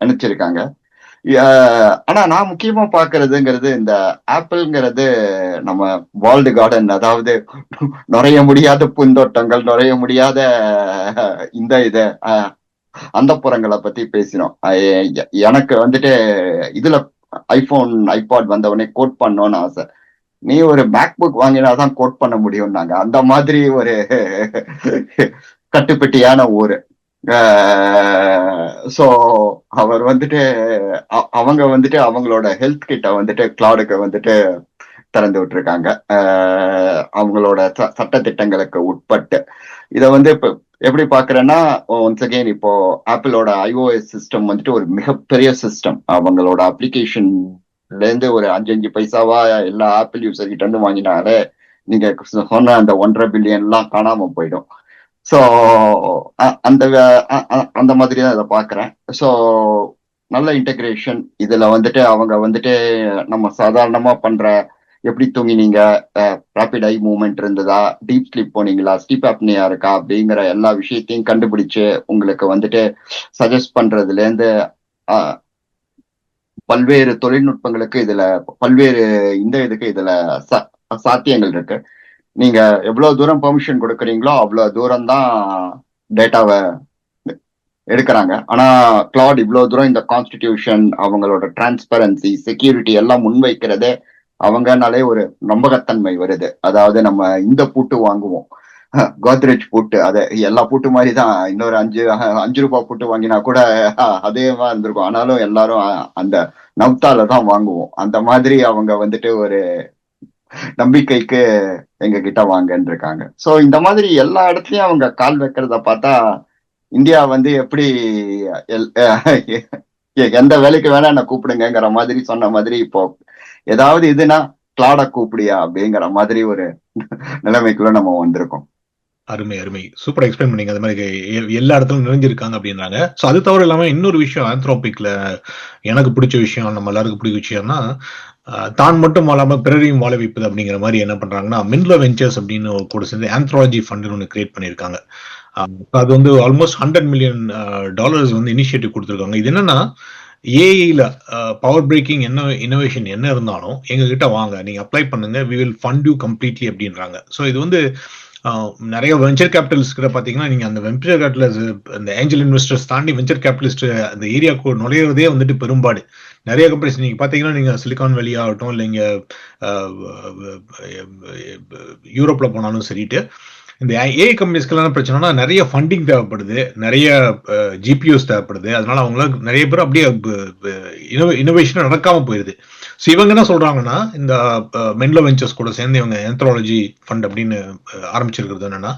நினைச்சிருக்காங்க. ஆனா நான் முக்கியமா பாக்குறதுங்கிறது இந்த ஆப்பிள்ங்கிறது நம்ம வால்டு கார்டன், அதாவது நுழைய முடியாத பூந்தோட்டங்கள், நுழைய முடியாத இந்த அந்த புறங்களை பத்தி பேசினோம். எனக்கு வந்துட்டு இதுல ஐபோன் ஐபாட் வந்தவொடனே கோட் பண்ணோன்னு ஆசை. நீ ஒரு மேக் புக் வாங்கினாதான் கோட் பண்ண முடியும். நாங்க அந்த மாதிரி ஒரு கட்டுப்பட்டியான ஊரு. ஸோ அவர் வந்துட்டு அவங்க வந்துட்டு அவங்களோட ஹெல்த் கிட்ட வந்துட்டு கிளவுடுக்கு வந்துட்டு திறந்து விட்டுருக்காங்க, அவங்களோட சட்ட திட்டங்களுக்கு உட்பட்டு. இதை வந்து இப்ப எப்படி பாக்குறேன்னா, ஒன்ஸ் அகெயின் இப்போ ஆப்பிளோட iOS சிஸ்டம் வந்துட்டு ஒரு மிகப்பெரிய சிஸ்டம். அவங்களோட அப்ளிகேஷன்ல இருந்து ஒரு 5 பைசாவா எல்லா ஆப்பிள் யூசர் கிட்ட இருந்து வாங்கினாலே நீங்க சொன்ன அந்த 1.5 பில்லியன் எல்லாம் காணாம போயிடும். ஸோ அந்த மாதிரி தான் இதை பாக்குறேன். ஸோ நல்ல இன்டெகிரேஷன் இதுல வந்துட்டு அவங்க வந்துட்டு நம்ம சாதாரணமா பண்ற எப்படி தூங்கினீங்க, ராபிட் ஐ மூவ்மெண்ட் இருந்ததா, டீப் ஸ்லீப் போனீங்களா, ஸ்லீப் ஆப்னியா இருக்கா அப்படிங்கிற எல்லா விஷயத்தையும் கண்டுபிடிச்சு உங்களுக்கு வந்துட்டு சஜஸ்ட் பண்றதுல இருந்து பல்வேறு தொழில்நுட்பங்களுக்கு இதுல பல்வேறு இதுக்கு இதுல சாத்தியங்கள் இருக்கு. நீங்க எவ்வளவு தூரம் பெர்மிஷன் கொடுக்குறீங்களோ அவ்வளவு தூரம் தான் டேட்டாவை எடுக்கிறாங்க. ஆனா கிளவுட் இவ்வளவு தூரம் இந்த கான்ஸ்டிடியூஷன், அவங்களோட டிரான்ஸ்பரன்சி, செக்யூரிட்டி எல்லாம் முன்வைக்கிறதே அவங்கனாலே ஒரு நம்பகத்தன்மை வருது. அதாவது நம்ம இந்த பூட்டு வாங்குவோம், கோத்ரேஜ் பூட்டு, அதை எல்லா பூட்டு மாதிரி தான். இன்னொரு 5 ரூபாய் பூட்டு வாங்கினா கூட அதே மாதிரி இருந்திருக்கும். ஆனாலும் எல்லாரும் அந்த நவ்தால தான் வாங்குவோம். அந்த மாதிரி அவங்க வந்துட்டு ஒரு நம்பிக்கைக்கு எங்க கிட்ட வாங்கன்னு இருக்காங்க. சோ இந்த மாதிரி எல்லா இடத்துலயும் அவங்க கால் வைக்கிறத பார்த்தா இந்தியா வந்து எப்படி எந்த வேலைக்கு வேணா என்ன கூப்பிடுங்கிற மாதிரி சொன்ன மாதிரி இப்போ ஏதாவது இதுனா கிளாட கூப்பிடியா அப்படிங்கிற மாதிரி ஒரு நிலைமைக்குள்ள நம்ம வந்திருக்கோம். அருமை அருமை, சூப்பர் எக்ஸ்பிளைன் பண்ணீங்க. அது மாதிரி எல்லா இடத்துலயும் நிறைஞ்சிருக்காங்க அப்படின்றாங்க. ஸோ அது தவிர இல்லாம இன்னொரு விஷயம் ஆந்த்ரோபிக்ல எனக்கு பிடிச்ச விஷயம், நம்ம எல்லாருக்கும் பிடிச்ச விஷயம்னா தான் மட்டும் வாழாம பிறரையும் வாழ வைப்பது அப்படிங்கிற மாதிரி என்ன பண்றாங்கன்னா, மின்லோ வெஞ்சர்ஸ் அப்படின்னு கூட சேர்ந்து ஆந்த்ராலஜி ஃபண்ட் ஒன்று கிரியேட் பண்ணியிருக்காங்க. அது வந்து ஆல்மோஸ்ட் $100 மில்லியன் வந்து இனிஷியேட்டிவ் கொடுத்துருக்காங்க. இது என்னன்னா, ஏஐல பவர் பிரேக்கிங் என்ன இனோவேஷன் என்ன இருந்தாலும் எங்க கிட்ட வாங்க, நீங்க அப்ளை பண்ணுங்க, we will fund you completely அப்படின்றாங்க. ஸோ இது வந்து நிறைய வெஞ்சர் கேபிட்டலிஸ்ட் கிட்ட பாத்தீங்கன்னா, நீங்க அந்த வெஞ்சர் கேபிட்டலிஸ்ட், அந்த ஏஞ்சல் இன்வெஸ்டர்ஸ் தாண்டி வெஞ்சர் கேபிட்டலிஸ்ட் அந்த ஏரியாவுக்கு நுழையிறதே வந்துட்டு பெரும்பாடு. நிறைய கம்பெனிஸ் நீங்க பாத்தீங்கன்னா நீங்க சிலிகான் வேலி ஆகட்டும் இல்ல இங்க யூரோப்ல போனாலும் சரிட்டு இந்த ஏஐ கம்பெனிஸ்க்கெல்லாம் பிரச்சனைனா நிறைய ஃபண்டிங் தேவைப்படுது, நிறைய ஜிபியூஸ் தேவைப்படுது. அதனால அவங்களால நிறைய பேர் அப்படியே இனோவேஷன் நடக்காம போயிருது. ஸோ இவங்க என்ன சொல்றாங்கன்னா இந்த மென்லோ வெஞ்சர்ஸ் கூட சேர்ந்து இவங்க ஆந்த்ரோலஜி ஃபண்ட் அப்படின்னு ஆரம்பிச்சிருக்கிறது என்னன்னா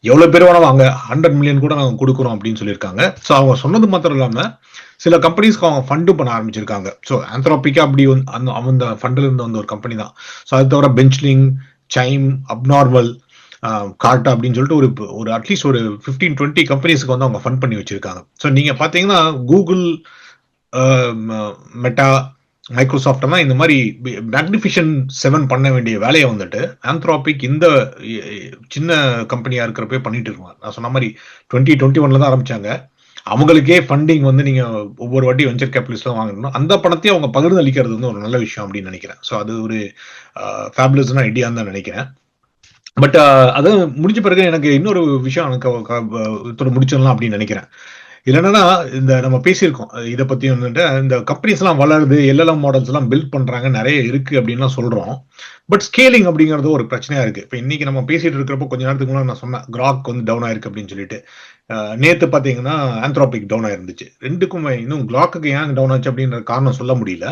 எவ்வளவு பேர் வேணாலும் வாங்க 100 மில்லியன் கூட நாங்கள் கொடுக்குறோம் அப்படின்னு சொல்லியிருக்காங்க. ஸோ அவங்க சொன்னது மாத்திரம் இல்லாம சில கம்பெனிஸ்க்கு அவங்க ஃபண்டும் பண்ண ஆரம்பிச்சிருக்காங்க. ஸோ ஆந்த்ரோபிக்கா அப்படி அந்த ஃபண்டில் இருந்து வந்த ஒரு கம்பெனி தான். ஸோ அது தவிர பெஞ்ச்லிங், சைம், அப்நார்மல், கார்ட்டா அப்படின்னு சொல்லிட்டு ஒரு அட்லீஸ்ட் ஒரு 15-20 கம்பெனிஸ்க்கு வந்து அவங்க ஃபண்ட் பண்ணி வச்சிருக்காங்க. ஸோ நீங்க பாத்தீங்கன்னா கூகுள், மெட்டா, மைக்ரோசாஃப்ட் எல்லாம் இந்த மாதிரி மேக்னிஃபிஷன் 7 பண்ண வேண்டிய வேலையை வந்துட்டு ஆந்த்ரோபிக் இந்த சின்ன கம்பெனியா இருக்கிறப்ப பண்ணிட்டு இருக்காங்க. நான் சொன்ன மாதிரி 2021 தான் ஆரம்பிச்சாங்க. அவங்களுக்கே ஃபண்டிங் வந்து நீங்க ஒவ்வொரு வாட்டி வெஞ்சர் கேபிட்டலிஸ்ட்லாம் வாங்கணும், அந்த பணத்தையும் அவங்க பகிர்ந்து அளிக்கிறது வந்து ஒரு நல்ல விஷயம் அப்படின்னு நினைக்கிறேன். ஸோ அது ஒரு ஃபேபுலஸான ஐடியான்னு தான் நினைக்கிறேன். பட் அது முடிஞ்ச பிறகு எனக்கு இன்னொரு விஷயம் எனக்கு முடிச்சிடலாம் அப்படின்னு நினைக்கிறேன். இது என்னன்னா இந்த நம்ம பேசியிருக்கோம் இதை பத்தி வந்துட்டு இந்த கம்பெனிஸ் எல்லாம் வளருது, எல்எல்எம் மாடல்ஸ் எல்லாம் பில்ட் பண்றாங்க, நிறைய இருக்கு அப்படின்லாம் சொல்றோம். பட் ஸ்கேலிங் அப்படிங்கிறது ஒரு பிரச்சனையா இருக்கு. இப்போ இன்னைக்கு நம்ம பேசிட்டு இருக்கிறப்போ கொஞ்ச நேரத்துக்கு முன்னாடி நான் சொன்னேன் கிராக் வந்து டவுன் ஆயிருக்கு அப்படின்னு சொல்லிட்டு. நேத்து பாத்தீங்கன்னா ஆந்த்ரோபிக் டவுன் ஆயிருந்துச்சு. ரெண்டுக்கும் இன்னும் கிராக்கு ஏன் டவுன் ஆச்சு அப்படின்ற காரணம் சொல்ல முடியல.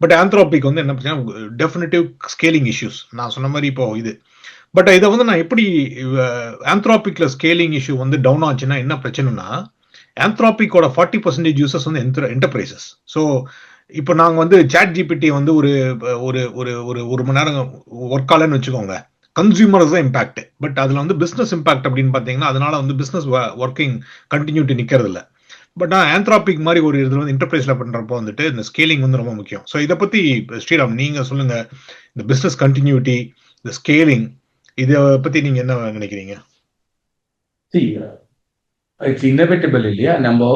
பட் ஆந்த்ரோபிக் வந்து என்ன பிரச்சனை, டெஃபினட்டிவ் ஸ்கேலிங் இஷ்யூஸ் நான் சொன்ன மாதிரி இப்போ இது. பட் இதை வந்து நான் எப்படி ஆந்த்ரோபிக்ல ஸ்கேலிங் இஷ்யூ வந்து டவுன் ஆச்சுன்னா என்ன பிரச்சனைனா ஆந்த்ரோபிக்கோட 40% யூசர்ஸ் வந்து என்டர்பிரைசஸ். ஸோ இப்போ நாங்கள் வந்து சாட் ஜிபிடி வந்து ஒரு ஒரு ஒரு ஒரு ஒரு மணி நேரம் ஒர்க் ஆகலன்னு வச்சுக்கோங்க, கன்சியூமர்ஸ் தான் இம்பாக்ட். பட் அதில் வந்து பிஸ்னஸ் இம்பாக்ட் அப்படின்னு பார்த்தீங்கன்னா அதனால வந்து பிஸ்னஸ் ஒர்க்கிங் கண்டினியூட்டி நிற்கிறது இல்லை. பட் ஆந்த்ரோபிக் மாதிரி ஒரு இதில் வந்து என்டர்பிரைஸ்ல பண்றப்போ வந்துட்டு இந்த ஸ்கேலிங் வந்து ரொம்ப முக்கியம். ஸோ இதை பத்தி ஸ்ரீராம் நீங்க சொல்லுங்க, இந்த பிஸ்னஸ் கண்டினியூட்டி, இந்த ஸ்கேலிங், இதை பத்தி நீங்க என்ன நினைக்கிறீங்க? இட்ஸ் இன்னோவேட்டபிள் இல்லையா? நம்ம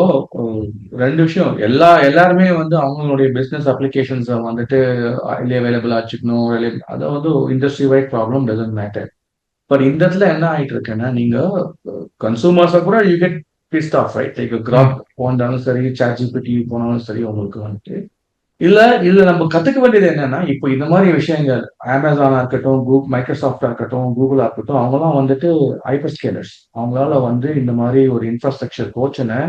ரெண்டு விஷயம், எல்லாருமே வந்து அவங்களுடைய பிசினஸ் அப்ளிகேஷன்ஸை வந்துட்டு அவைலபிள் ஆச்சுக்கணும், அதை வந்து industry wide problem doesn't matter. But இந்த இடத்துல என்ன ஆயிட்டு இருக்குன்னா நீங்க கன்சூமர்ஸை கூட you get pissed off, right? Like Grok போனாலும் சரி, சாட் ஜிபிடி போனாலும் சரி, உங்களுக்கு வந்துட்டு இதுல நம்ம கத்துக்க வேண்டியது என்னன்னா, இப்போ இந்த மாதிரி விஷயங்கள் அமேசானா இருக்கட்டும், மைக்ரோசாஃப்டா இருக்கட்டும், கூகுளா இருக்கட்டும், அவங்கலாம் வந்துட்டு ஹைப்பர் ஸ்கேலர்ஸ். அவங்களால வந்து இந்த மாதிரி ஒரு இன்ஃப்ராஸ்ட்ரக்சர் கோச்சனை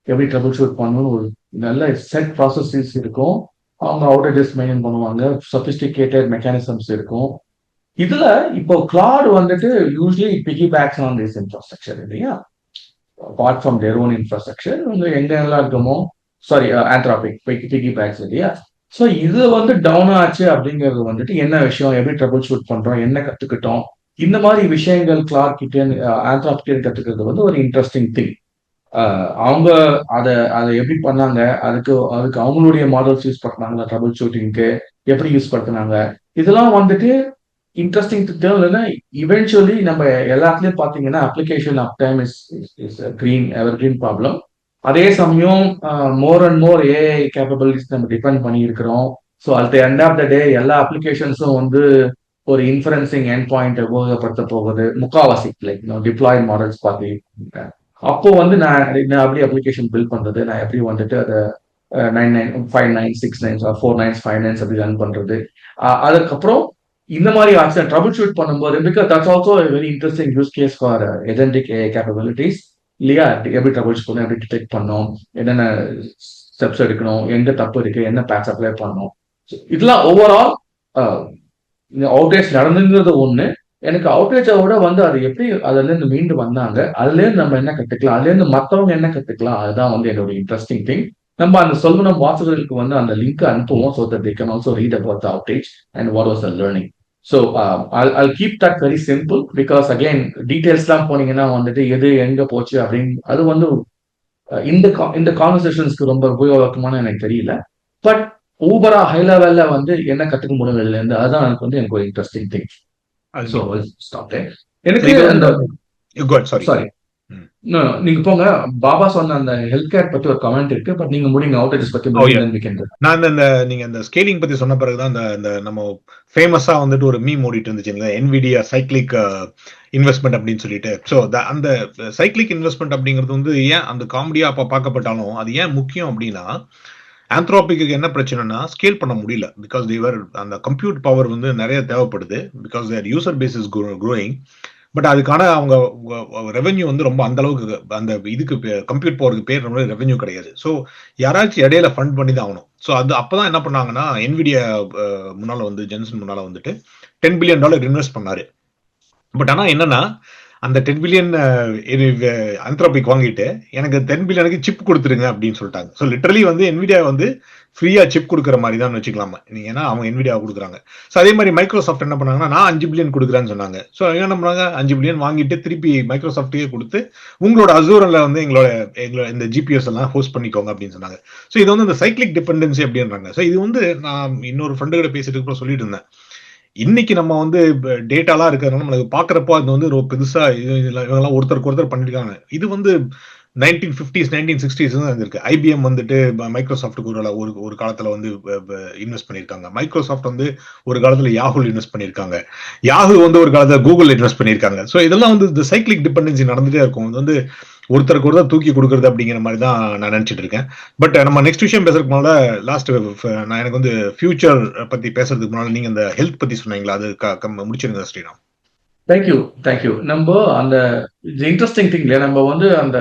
எப்படி ட்ரபிள் ஷூட் பண்ணணும்னு ஒரு நல்ல செட் ப்ராசஸஸ் இருக்கும். அவங்க அவுட்டேஜஸ் மெயின்டைன் பண்ணுவாங்க, சொபிஸ்டிகேட்டட் மெக்கானிசம்ஸ் இருக்கும். இதுல இப்போ கிளாட் வந்துட்டு usually piggybacks on this infrastructure இல்லையா? Apart from their own infrastructure எங்க எல்லாம் இருக்குமோ, சாரி ஆந்த்ரோபிக் பிகி பேக்ஸ் இல்லையா? ஸோ இது வந்து டவுன் ஆச்சு அப்படிங்கிறது வந்துட்டு என்ன விஷயம், எப்படி ட்ரபிள் ஷூட் பண்றோம், என்ன கத்துக்கிட்டோம், இந்த மாதிரி விஷயங்கள் கிளார்க் கிட்டே ஆந்த்ரோபிக் கத்துக்கிறது வந்து ஒரு இன்ட்ரெஸ்டிங் திங். அவங்க அதை எப்படி பண்ணாங்க, அதுக்கு அவங்களுடைய மாடல்ஸ் யூஸ் பண்ணாங்க, ட்ரபிள் ஷூட்டிங்க்கு எப்படி யூஸ் படுத்தினாங்க, இதெல்லாம் வந்துட்டு இன்ட்ரெஸ்டிங் இல்லைன்னா இவென்ச்சுவலி நம்ம எல்லாத்துலயும் பாத்தீங்கன்னா application uptime is evergreen problem. அதே சமயம் more and more AI capabilities நம்ம டிபெண்ட் பண்ணி இருக்கிறோம். So at the end of the day எல்லா அப்ளிகேஷன்ஸும் வந்து ஒரு இன்ஃபரன்சிங் எண்ட் பாயிண்ட் உபயோகப்படுத்த போகுது முக்காவாசி, லைக் டிப்ளாய் மாடல்ஸ் பார்த்து. அப்போ வந்து நான் அப்படி அப்ளிகேஷன் பில்ட் பண்றது, நான் எப்படி வந்துட்டு அதை 995969 49 59 அப்படி ரன் பண்றது. அதுக்கப்புறம் இந்த மாதிரி ஆக்சன் ட்ரபிள் ஷூட் பண்ணும்போது, because that's also very interesting use case for agentic AI capabilities இல்லையா? எப்படி ட்ரபிள் ஷூட் பண்ணணும், எப்படி டிடெக்ட் பண்ணணும், என்னென்ன ஸ்டெப்ஸ் எடுக்கணும், எங்க தப்பு இருக்கு, என்ன பேட்ச் அப்ளை பண்ணணும், இதெல்லாம் ஓவரால் அவுட்டேஜ் நடந்துங்கிறது ஒண்ணு. எனக்கு அவுட்டேஜை விட வந்து அது எப்படி அதுல இருந்து மீண்டு வந்தாங்க, அதுல இருந்து நம்ம என்ன கத்துக்கலாம், அதுல இருந்து மத்தவங்க என்ன கத்துக்கலாம், அதுதான் வந்து என்னோட இன்ட்ரெஸ்டிங் திங். நம்ம அந்த சொல்லணும் வாசகர்களுக்கு வந்து அந்த லிங்க் அனுப்புவோம், so that they can also read about the outage and what was the learning. So I'll keep that very simple, because again details எல்லாம் போனீங்கன்னா வந்துட்டு எது எங்க போச்சு அப்படின்னு அது வந்து இந்த கான்வர்சேஷன்ஸ்க்கு ரொம்ப உபயோகமான எனக்கு தெரியல. பட் ஊபரா ஹை லெவல்ல வந்து என்ன கத்துக்க முடியும் இதுல இருந்து, அதுதான் எனக்கு வந்து எனக்கு ஒரு interesting thing. So stop there. எனக்கு அந்த சாரி நீங்க போங்க, பாபா சொன்ன அந்த ஹெல்த் கேர் பத்தி ஒரு கமெண்ட் இருக்கு, பட் நீங்க முடிங்க அவுட்டேஜஸ் பத்தி. நான் இந்த நீங்க அந்த ஸ்கேலிங் பத்தி சொன்ன பிறகுதான் இந்த நம்ம ஃபேமஸா வந்துட்டு ஒரு மீம் ஓடிட்டு இருந்துச்சுங்களா, என்விடியா சைக்ளிக் இன்வெஸ்ட்மெண்ட் அப்படின்னு சொல்லிட்டு. ஸோ அந்த சைக்ளிக் இன்வெஸ்ட்மெண்ட் அப்படிங்கிறது வந்து ஏன் அந்த காமெடியா அப்ப பார்க்கப்பட்டாலும் அது ஏன் முக்கியம் அப்படின்னா, ஆந்த்ரோபிக்கு என்ன பிரச்சனைனா ஸ்கேல் பண்ண முடியல. பிகாஸ் தேவர் அந்த கம்ப்யூட் பவர் வந்து நிறைய தேவைப்படுது. Because their user base is growing. But அதுக்கான அவங்க ரெவென்யூ வந்து ரொம்ப அந்த அளவுக்கு அந்த இதுக்கு கம்ப்யூட் பவருக்கு பேர் ரொம்ப ரெவென்யூ கிடையாது. ஸோ யாராச்சும் இடையில ஃபண்ட் பண்ணி தான் ஆகணும். ஸோ அது அப்பதான் என்ன பண்ணாங்கன்னா, என்விடியா முன்னால வந்து ஜென்சன் முன்னால வந்துட்டு $10 பில்லியன் இன்வெஸ்ட் பண்ணாரு. பட் ஆனா என்னன்னா, அந்த 10 பில்லியன் ஆந்த்ரோபிக் வாங்கிட்டு எனக்கு 10 பில்லியனுக்கு சிப் கொடுத்துருங்க அப்படின்னு சொல்லிட்டாங்க. ஸோ லிட்டரலி வந்து என்விடியா வந்து ஃப்ரீயா சிப் கொடுக்குற மாதிரி தான் வச்சுக்கலாமா நீங்க, ஏன்னா அவங்க என்விடியா கொடுக்குறாங்க. ஸோ அதே மாதிரி மைக்ரோசாஃப்ட் என்ன பண்ணாங்கன்னா, நான் 5 பில்லியன் கொடுக்குறேன்னு சொன்னாங்க. ஸோ என்ன பண்ணாங்க, 5 பில்லியன் வாங்கிட்டு திருப்பி மைக்ரோசாஃப்டே கொடுத்து உங்களோட அசூரில் வந்து எங்களோட இந்த ஜிபிஎஸ் எல்லாம் ஹோஸ்ட் பண்ணிக்கோங்க அப்படின்னு சொன்னாங்க. ஸோ இது வந்து இந்த சைக்ளிக் டிபெண்டன்சி அப்படின்றாங்க. ஸோ இது வந்து நான் இன்னொரு ஃப்ரெண்டு கிட்ட பேசிட்டு அப்புறம் சொல்லிட்டு இருந்தேன். இன்னைக்கு நம்ம வந்து டேட்டாலாம் இருக்கிறதுனால நம்மளுக்கு பாக்குறப்போ அது வந்து ரொம்ப பெருசா இவங்கெல்லாம் ஒருத்தருக்கு ஒருத்தர் பண்ணிருக்காங்க. இது வந்து 1950s 1960s தான் இருந்திருக்கு. ஐபிஎம் வந்துட்டு மைக்ரோசாஃப்ட்டுக்கு ஒரு காலத்துல வந்து இன்வெஸ்ட் பண்ணிருக்காங்க. மைக்ரோசாஃப்ட் வந்து ஒரு காலத்துல யாஹூ இன்வெஸ்ட் பண்ணிருக்காங்க. யாஹூ வந்து ஒரு காலத்துல கூகுள் இன்வெஸ்ட் பண்ணிருக்காங்க. ஸோ இதெல்லாம் வந்து இந்த சைக்ளிக் டிபெண்டன்சி நடந்துட்டே இருக்கும். இது வந்து ஒருத்தருக்கு ஒருத்தர் தூக்கி கொடுக்கறது அப்படிங்கிற மாதிரி தான் நான் நினைச்சிட்டு இருக்கேன். பட் நம்ம நெக்ஸ்ட் விஷயம் பேசுறதுக்கு முன்னால லாஸ்ட் நான் எனக்கு வந்து ஃபியூச்சர் பத்தி பேசுறதுக்கு முன்னால நீங்க இந்த ஹெல்த் பத்தி சொன்னீங்களா, அது முடிச்சிருங்க ஸ்ரீராம். தேங்க்யூ. நம்ம அந்த இன்ட்ரெஸ்டிங் திங் இல்லையா, நம்ம வந்து அந்த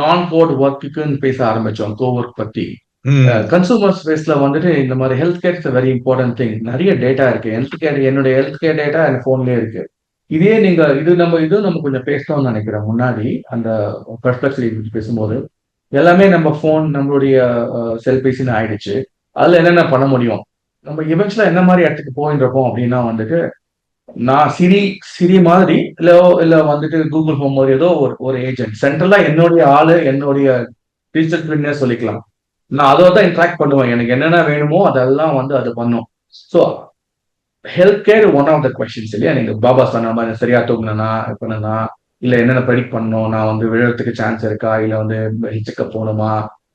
நான் கோட் ஒர்க்குன்னு பேச ஆரம்பிச்சோம், கோ ஒர்க் பத்தி. கன்சூமர் ஸ்பேஸ்ல வந்துட்டு இந்த மாதிரி health care is very important thing. நிறைய டேட்டா இருக்கு. என்னுடைய ஹெல்த் கேர் டேட்டா என் போன்லயே இருக்கு. இதே நீங்க நம்ம கொஞ்சம் பேசணும்னு நினைக்கிறேன். முன்னாடி அந்த பெர்ஸ்பெக்டிவ் பேசும்போது எல்லாமே நம்ம போன், நம்மளுடைய செல்பேசின்னு ஆயிடுச்சு. அதுல என்னென்ன பண்ண முடியும், நம்ம இவென்ச்சுவலா என்ன மாதிரி இடத்துக்கு போயின்றப்போம் அப்படின்னா வந்துட்டு, நான் சிரி மாதிரி இல்ல வந்துட்டு கூகுள் ஹோம் மாதிரி ஏதோ ஒரு ஏஜென்ட் சென்ட்ரலா என்னுடைய ஆளு, என்னுடைய டிஜிட்டல் ட்வின்னே சொல்லிக்கலாம். நான் அதோட தான் இன்ட்ராக்ட் பண்ணுவேன். எனக்கு என்னென்ன வேணுமோ அதெல்லாம் வந்து அது பண்ணும். So health care one of the questions இல்லையா. நீங்க பாபா சொன்ன மாதிரி சரியா தூங்கினா பண்ணனா, இல்ல என்னென்ன ப்ரெடிக்ட் பண்ணணும், நான் வந்து விழுறதுக்கு சான்ஸ் இருக்கா, இல்ல வந்து செக்அப் போகணுமா,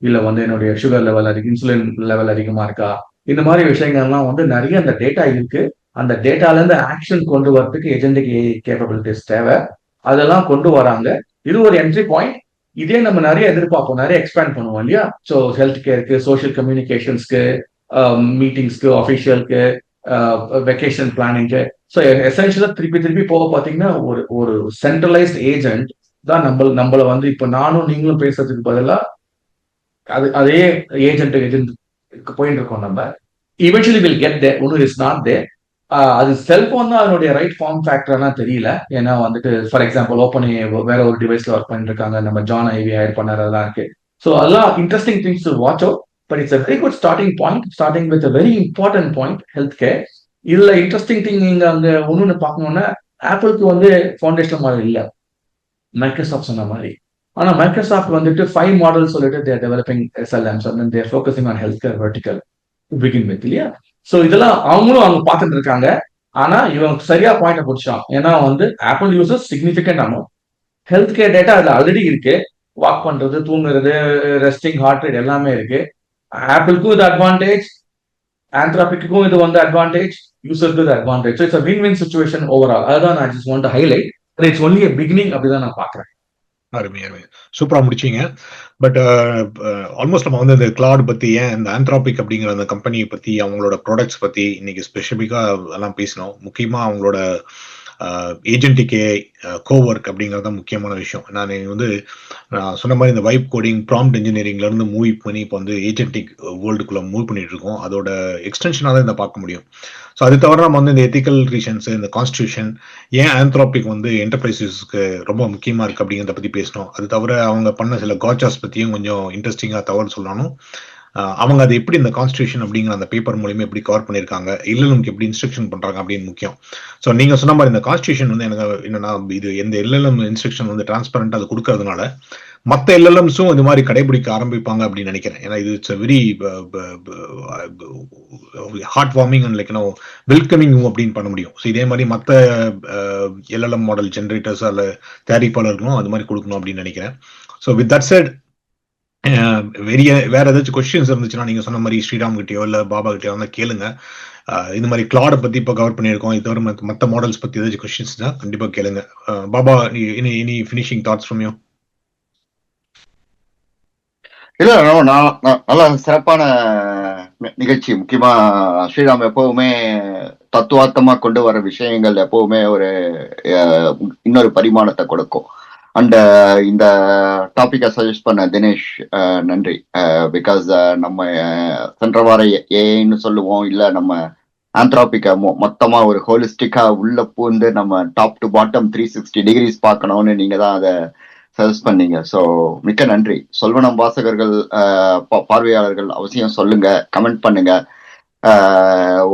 இல்ல வந்து என்னுடைய சுகர் லெவல் இன்சுலின் லெவல் அதிகமா இருக்கா, இந்த மாதிரி விஷயங்கள்லாம் வந்து நிறைய அந்த டேட்டா இருக்கு. அந்த டேட்டால இருந்து ஆக்ஷன் கொண்டு வரதுக்கு ஏஜென்டிக் கேப்பபிலிட்டிஸ் தேவை. அதெல்லாம் கொண்டு வராங்க. இது ஒரு என்ட்ரி பாயிண்ட். இதே நம்ம நிறைய எதிர்பார்ப்போம், நிறைய எக்ஸ்பேண்ட் பண்ணுவோம் இல்லையா. ஸோ ஹெல்த் கேருக்கு, சோஷியல் கம்யூனிகேஷன்ஸ்க்கு, மீட்டிங்ஸ்க்கு, அஃபிஷியலுக்கு, வெக்கேஷன் பிளானிங்க்கு. ஸோ எசென்ஷியலா திருப்பி போக பார்த்தீங்கன்னா ஒரு சென்ட்ரலைஸ்ட் ஏஜென்ட் தான் நம்மள வந்து இப்போ நானும் நீங்களும் பேசுறதுக்கு பதிலாக அதே ஏஜென்ட் போயிட்டு இருக்கோம். நம்ம இவென்ச்சுவலி வில் கெட் தேர். ஒன்றும் இஸ் நாட் தேர். அது செல்போன் தான் அதனுடைய ரைட் ஃபார்ம் ஃபேக்டர்னா தெரியல. ஏன்னா வந்துட்டு ஃபார் எக்ஸாம்பிள் ஓப்பன் வேற ஒரு டிவைஸ்ல ஒர்க் பண்ணிட்டு இருக்காங்க. நம்ம ஜான் ஐவி ஹையர் பண்ணறதெல்லாம் இருக்கு. ஸோ அதெல்லாம் interesting things to watch out. But it's a very good starting with a very important point, healthcare. இதுல இன்ட்ரெஸ்டிங் திங் நீங்க அங்க ஒண்ணு பார்க்கணும்னா, ஆப்பிளுக்கு வந்து ஃபவுண்டேஷன் மாதிரி இல்ல, மைக்ரோசாஃப்ட் சொன்ன மாதிரி. ஆனா மைக்ரோசாஃப்ட் வந்துட்டு 5 மாடல் சொல்லிட்டு they're developing SLMs and they're focusing on health care vertical to begin with இல்லையா. ஸோ இதெல்லாம் அவங்களும் அவங்க பார்த்துட்டு இருக்காங்க. ஆனா இவங்க சரியா பாயிண்ட் பிடிச்சான். ஏன்னா வந்து apple users significant amount health care data அதுல ஆல்ரெடி இருக்கு. வாக் பண்றது, தூங்குறது, ரெஸ்டிங், ஹார்ட் ரேட் எல்லாமே இருக்கு. ஆப்பிளுக்கும் இது அட்வான்டேஜ், ஆந்த்ரோபிக்கும் இது வந்து அட்வான்டேஜ், யூசருக்கு இது advantage. So it's a win-win situation overall. அதுதான் நான் just want to highlight. It's only a beginning அப்படிதான் நான் பாக்குறேன். அருமை சூப்பரா முடிச்சீங்க. பட் ஆல்மோஸ்ட் நம்ம வந்து இந்த கிளாட் பத்தி, ஏன் இந்த ஆந்த்ரோபிக் அப்படிங்கிற அந்த கம்பெனியை பத்தி, அவங்களோட ப்ராடக்ட்ஸ் பத்தி இன்னைக்கு ஸ்பெசிபிக்கா எல்லாம் பேசினோம். முக்கியமா அவங்களோட ஏஜென்டிக் ஏஐ, கோவொர்க் அப்படிங்கிறது தான் முக்கியமான விஷயம். நான் வந்து சொன்ன மாதிரி இந்த வைப் கோடிங், ப்ராம்ப்ட் இன்ஜினியரிங்ல இருந்து மூவ் பண்ணி இப்போ வந்து ஏஜென்டிக் வேர்ல்டுக்குள்ள மூவ் பண்ணிட்டு இருக்கோம். அதோட எக்ஸ்டென்ஷனாக தான் இதை பார்க்க முடியும். ஸோ அது தவிர நம்ம வந்து இந்த எத்திக்கல் ரீசன்ஸ், இந்த கான்ஸ்டியூஷன், ஏன் ஆந்த்ரோபிக் வந்து என்டர்பிரைசஸ்க்கு ரொம்ப முக்கியமா இருக்கு அப்படிங்கிறத பத்தி பேசணும். அது தவிர அவங்க பண்ண சில காட்சாஸ் பத்தியும் கொஞ்சம் இன்ட்ரெஸ்டிங்கா தகவல் சொல்லணும். அவங்க அதை எப்படி இந்த கான்ஸ்டியூஷன் அப்படிங்கிற அந்த பேப்பர் மூலியமா எப்படி கவர் பண்ணியிருக்காங்க, எல்எல்எம்க்கு எப்படி இன்ஸ்ட்ரக்ஷன் பண்றாங்க அப்படின்னு முக்கியம். ஸோ நீங்க சொன்ன மாதிரி இந்த கான்ஸ்டியூஷன் வந்து எனக்கு என்னன்னா, இது எந்த எல்எல்எம் இன்ஸ்ட்ரக்ஷன் வந்து டிரான்ஸ்பரண்டா அது கொடுக்கறதுனால மற்ற எல்எல்எம்ஸும் இது மாதிரி கடைபிடிக்க ஆரம்பிப்பாங்க அப்படின்னு நினைக்கிறேன். ஏன்னா இது it's very hard warming and like welcoming அப்படின்னு பண்ண முடியும். ஸோ இதே மாதிரி மற்ற எல்எல்எம் மாடல் ஜென்ரேட்டர்ஸ் அல்ல தயாரிப்பாளர்களும் அது மாதிரி கொடுக்கணும் அப்படின்னு நினைக்கிறேன். ஸோ வித் தட் செட், வேற ஏதாச்சும் கொஸ்டின்ஸ் இருந்துச்சுன்னா நீங்க சொன்ன மாதிரி ஸ்ரீராம் கிட்டயோ இல்ல பாபா கிட்டயோ வந்து கேளுங்க. இந்த மாதிரி கிளாட பத்தி இப்போ கவர் பண்ணியிருக்கோம். இது தவிர மற்ற மாடல்ஸ் பத்தி ஏதாச்சும் கொஸ்டின்ஸ் தான் கண்டிப்பா கேளுங்க. பாபா, இனி ஃபினிஷிங் தாட்ஸ் ஃப்ரம் யூ? இல்ல நல்ல சிறப்பான நிகழ்ச்சி. முக்கியமா ஸ்ரீராம் எப்பவுமே தத்துவார்த்தமா கொண்டு வர விஷயங்கள் எப்பவுமே ஒரு இன்னொரு பரிமாணத்தை கொடுக்கும். அண்ட் இந்த டாபிக்கை சஜஸ்ட் பண்ண தினேஷ் நன்றி. பிகாஸ் நம்ம சென்ற வார ஏன்னு சொல்லுவோம், இல்ல நம்ம ஆந்த்ராபிக்க மொத்தமா ஒரு ஹோலிஸ்டிக்கா உள்ள பூந்து நம்ம டாப் டு பாட்டம் 360 டிகிரிஸ் பார்க்கணும்னு நீங்க தான் அதை சஜஸ்ட் பண்ணீங்க. ஸோ மிக்க நன்றி. சொல்வனம் வாசகர்கள், பார்வையாளர்கள் அவசியம் சொல்லுங்க, கமெண்ட் பண்ணுங்க.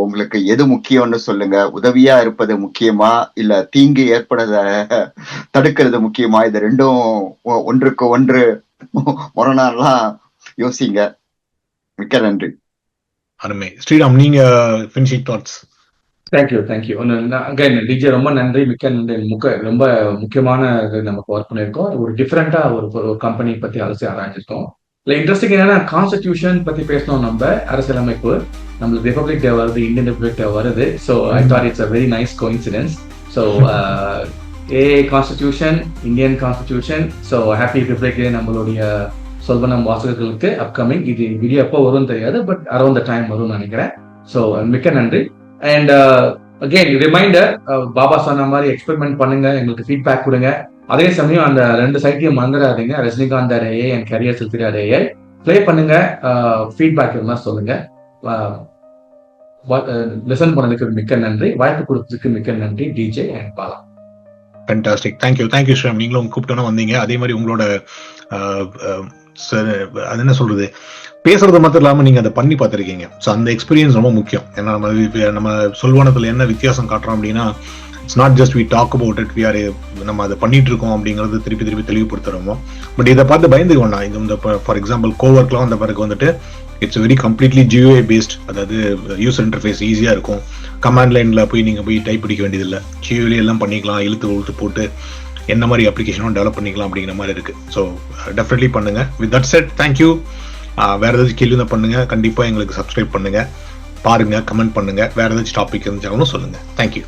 உங்களுக்கு எது முக்கியம்னு சொல்லுங்க. உதவியா இருப்பது முக்கியமா, இல்ல தீங்கு ஏற்படுறத தடுக்கிறது முக்கியமா? இது ரெண்டும் ஒன்றுக்கு ஒன்று முரணாலாம் யோசிங்க. மிக்க நன்றி. அருமை. ஸ்ரீராம், நீங்க finishing thoughts. Thank you. Again DJ ரொம்ப நன்றி, மிக்க நன்றி. ரொம்ப முக்கியமான நமக்கு ஒர்க் பண்ணியிருக்கோம். ஒரு டிஃப்ரெண்டா ஒரு கம்பெனி பத்தி அலசி ஆராய்ச்சிருக்கோம். இல்லை இன்ட்ரெஸ்டிங் என்னன்னா கான்ஸ்டிடியூஷன் பத்தி பேசணும். நம்ம அரசியலமைப்பு நம்மளுக்கு ரிபப்ளிக் டே வருது, இந்தியன் ரிபப்ளிக் டே வருது. So I thought it's a very nice coincidence. So constitution, Indian constitution. So happy Republic Day நம்மளுடைய சொல்வனம் வாசகர்களுக்கு. அப்கமிங் இது வீடியோ எப்போ வரும்னு தெரியாது, பட் அரௌண்ட் த டைம் வரும்னு நினைக்கிறேன். ஸோ மிக்க நன்றி. அண்ட் அகெயின் ரிமைண்டர், பாபா சொன்ன மாதிரி எக்ஸ்பெரிமெண்ட் பண்ணுங்க, எங்களுக்கு ஃபீட்பேக் கொடுங்க. அதே சமயம் அந்த 2 சைட்டையும் மறந்துடாதீங்க. ரஜினிகாந்த் ஏஐ அண்ட் கரியர் சில்திரி ஏஐ ப்ளே பண்ணுங்க. ஃபீட்பேக் இருந்தால் சொல்லுங்க. லிசன் பண்ணதுக்கு மிக்க நன்றி. வாய்ப்பு கொடுத்ததுக்கு மிக்க நன்றி DJ and Bala. Fantastic. Thank you Sriram. நீங்களும் கூப்பிட்டோன்னா வந்தீங்க. அதே மாதிரி உங்களோட அது என்ன சொல்றது, பேசுறது மட்டும் இல்லாமல் நீங்க அதை பண்ணி பார்த்துருக்கீங்க. ஸோ அந்த எக்ஸ்பீரியன்ஸ் ரொம்ப முக்கியம். ஏன்னா நம்ம சொல்வானத்தில் என்ன வித்தியாசம் காட்டுறோம் அப்படின்னா, it's not just we talk about it, நம்ம அதை பண்ணிட்டு இருக்கோம் அப்படிங்கிறது திருப்பி தெளிவுபடுத்துறோமோ. பட் இதை பார்த்து பயந்துக்க வேண்டாம். இது இந்த ஃபார் எக்ஸாம்பிள் கோவர்க்லாம் வந்த பிறகு வந்துட்டு it's very completely GUI based. அதாவது யூசர் இன்டர்ஃபேஸ் ஈஸியாக இருக்கும். கமாண்ட் லைனில் போய் டைப் பிடிக்க வேண்டியதில்லை. GUI எல்லாம் பண்ணிக்கலாம். இழுத்து போட்டு என்ன மாதிரி அப்ளிகேஷனும் டெவலப் பண்ணிக்கலாம் அப்படிங்கிற மாதிரி இருக்கு. ஸோ டெஃபினெட்லி பண்ணுங்க. With that set, thank you. வேற ஏதாச்சும் கேள்வி தான் பண்ணுங்க. கண்டிப்பாக எங்களுக்கு சப்ஸ்கிரைப் பண்ணுங்க, பாருங்க, கமெண்ட் பண்ணுங்க. வேற ஏதாச்சும் டாபிக் இருந்தாலும் சொல்லுங்க. தேங்க்யூ.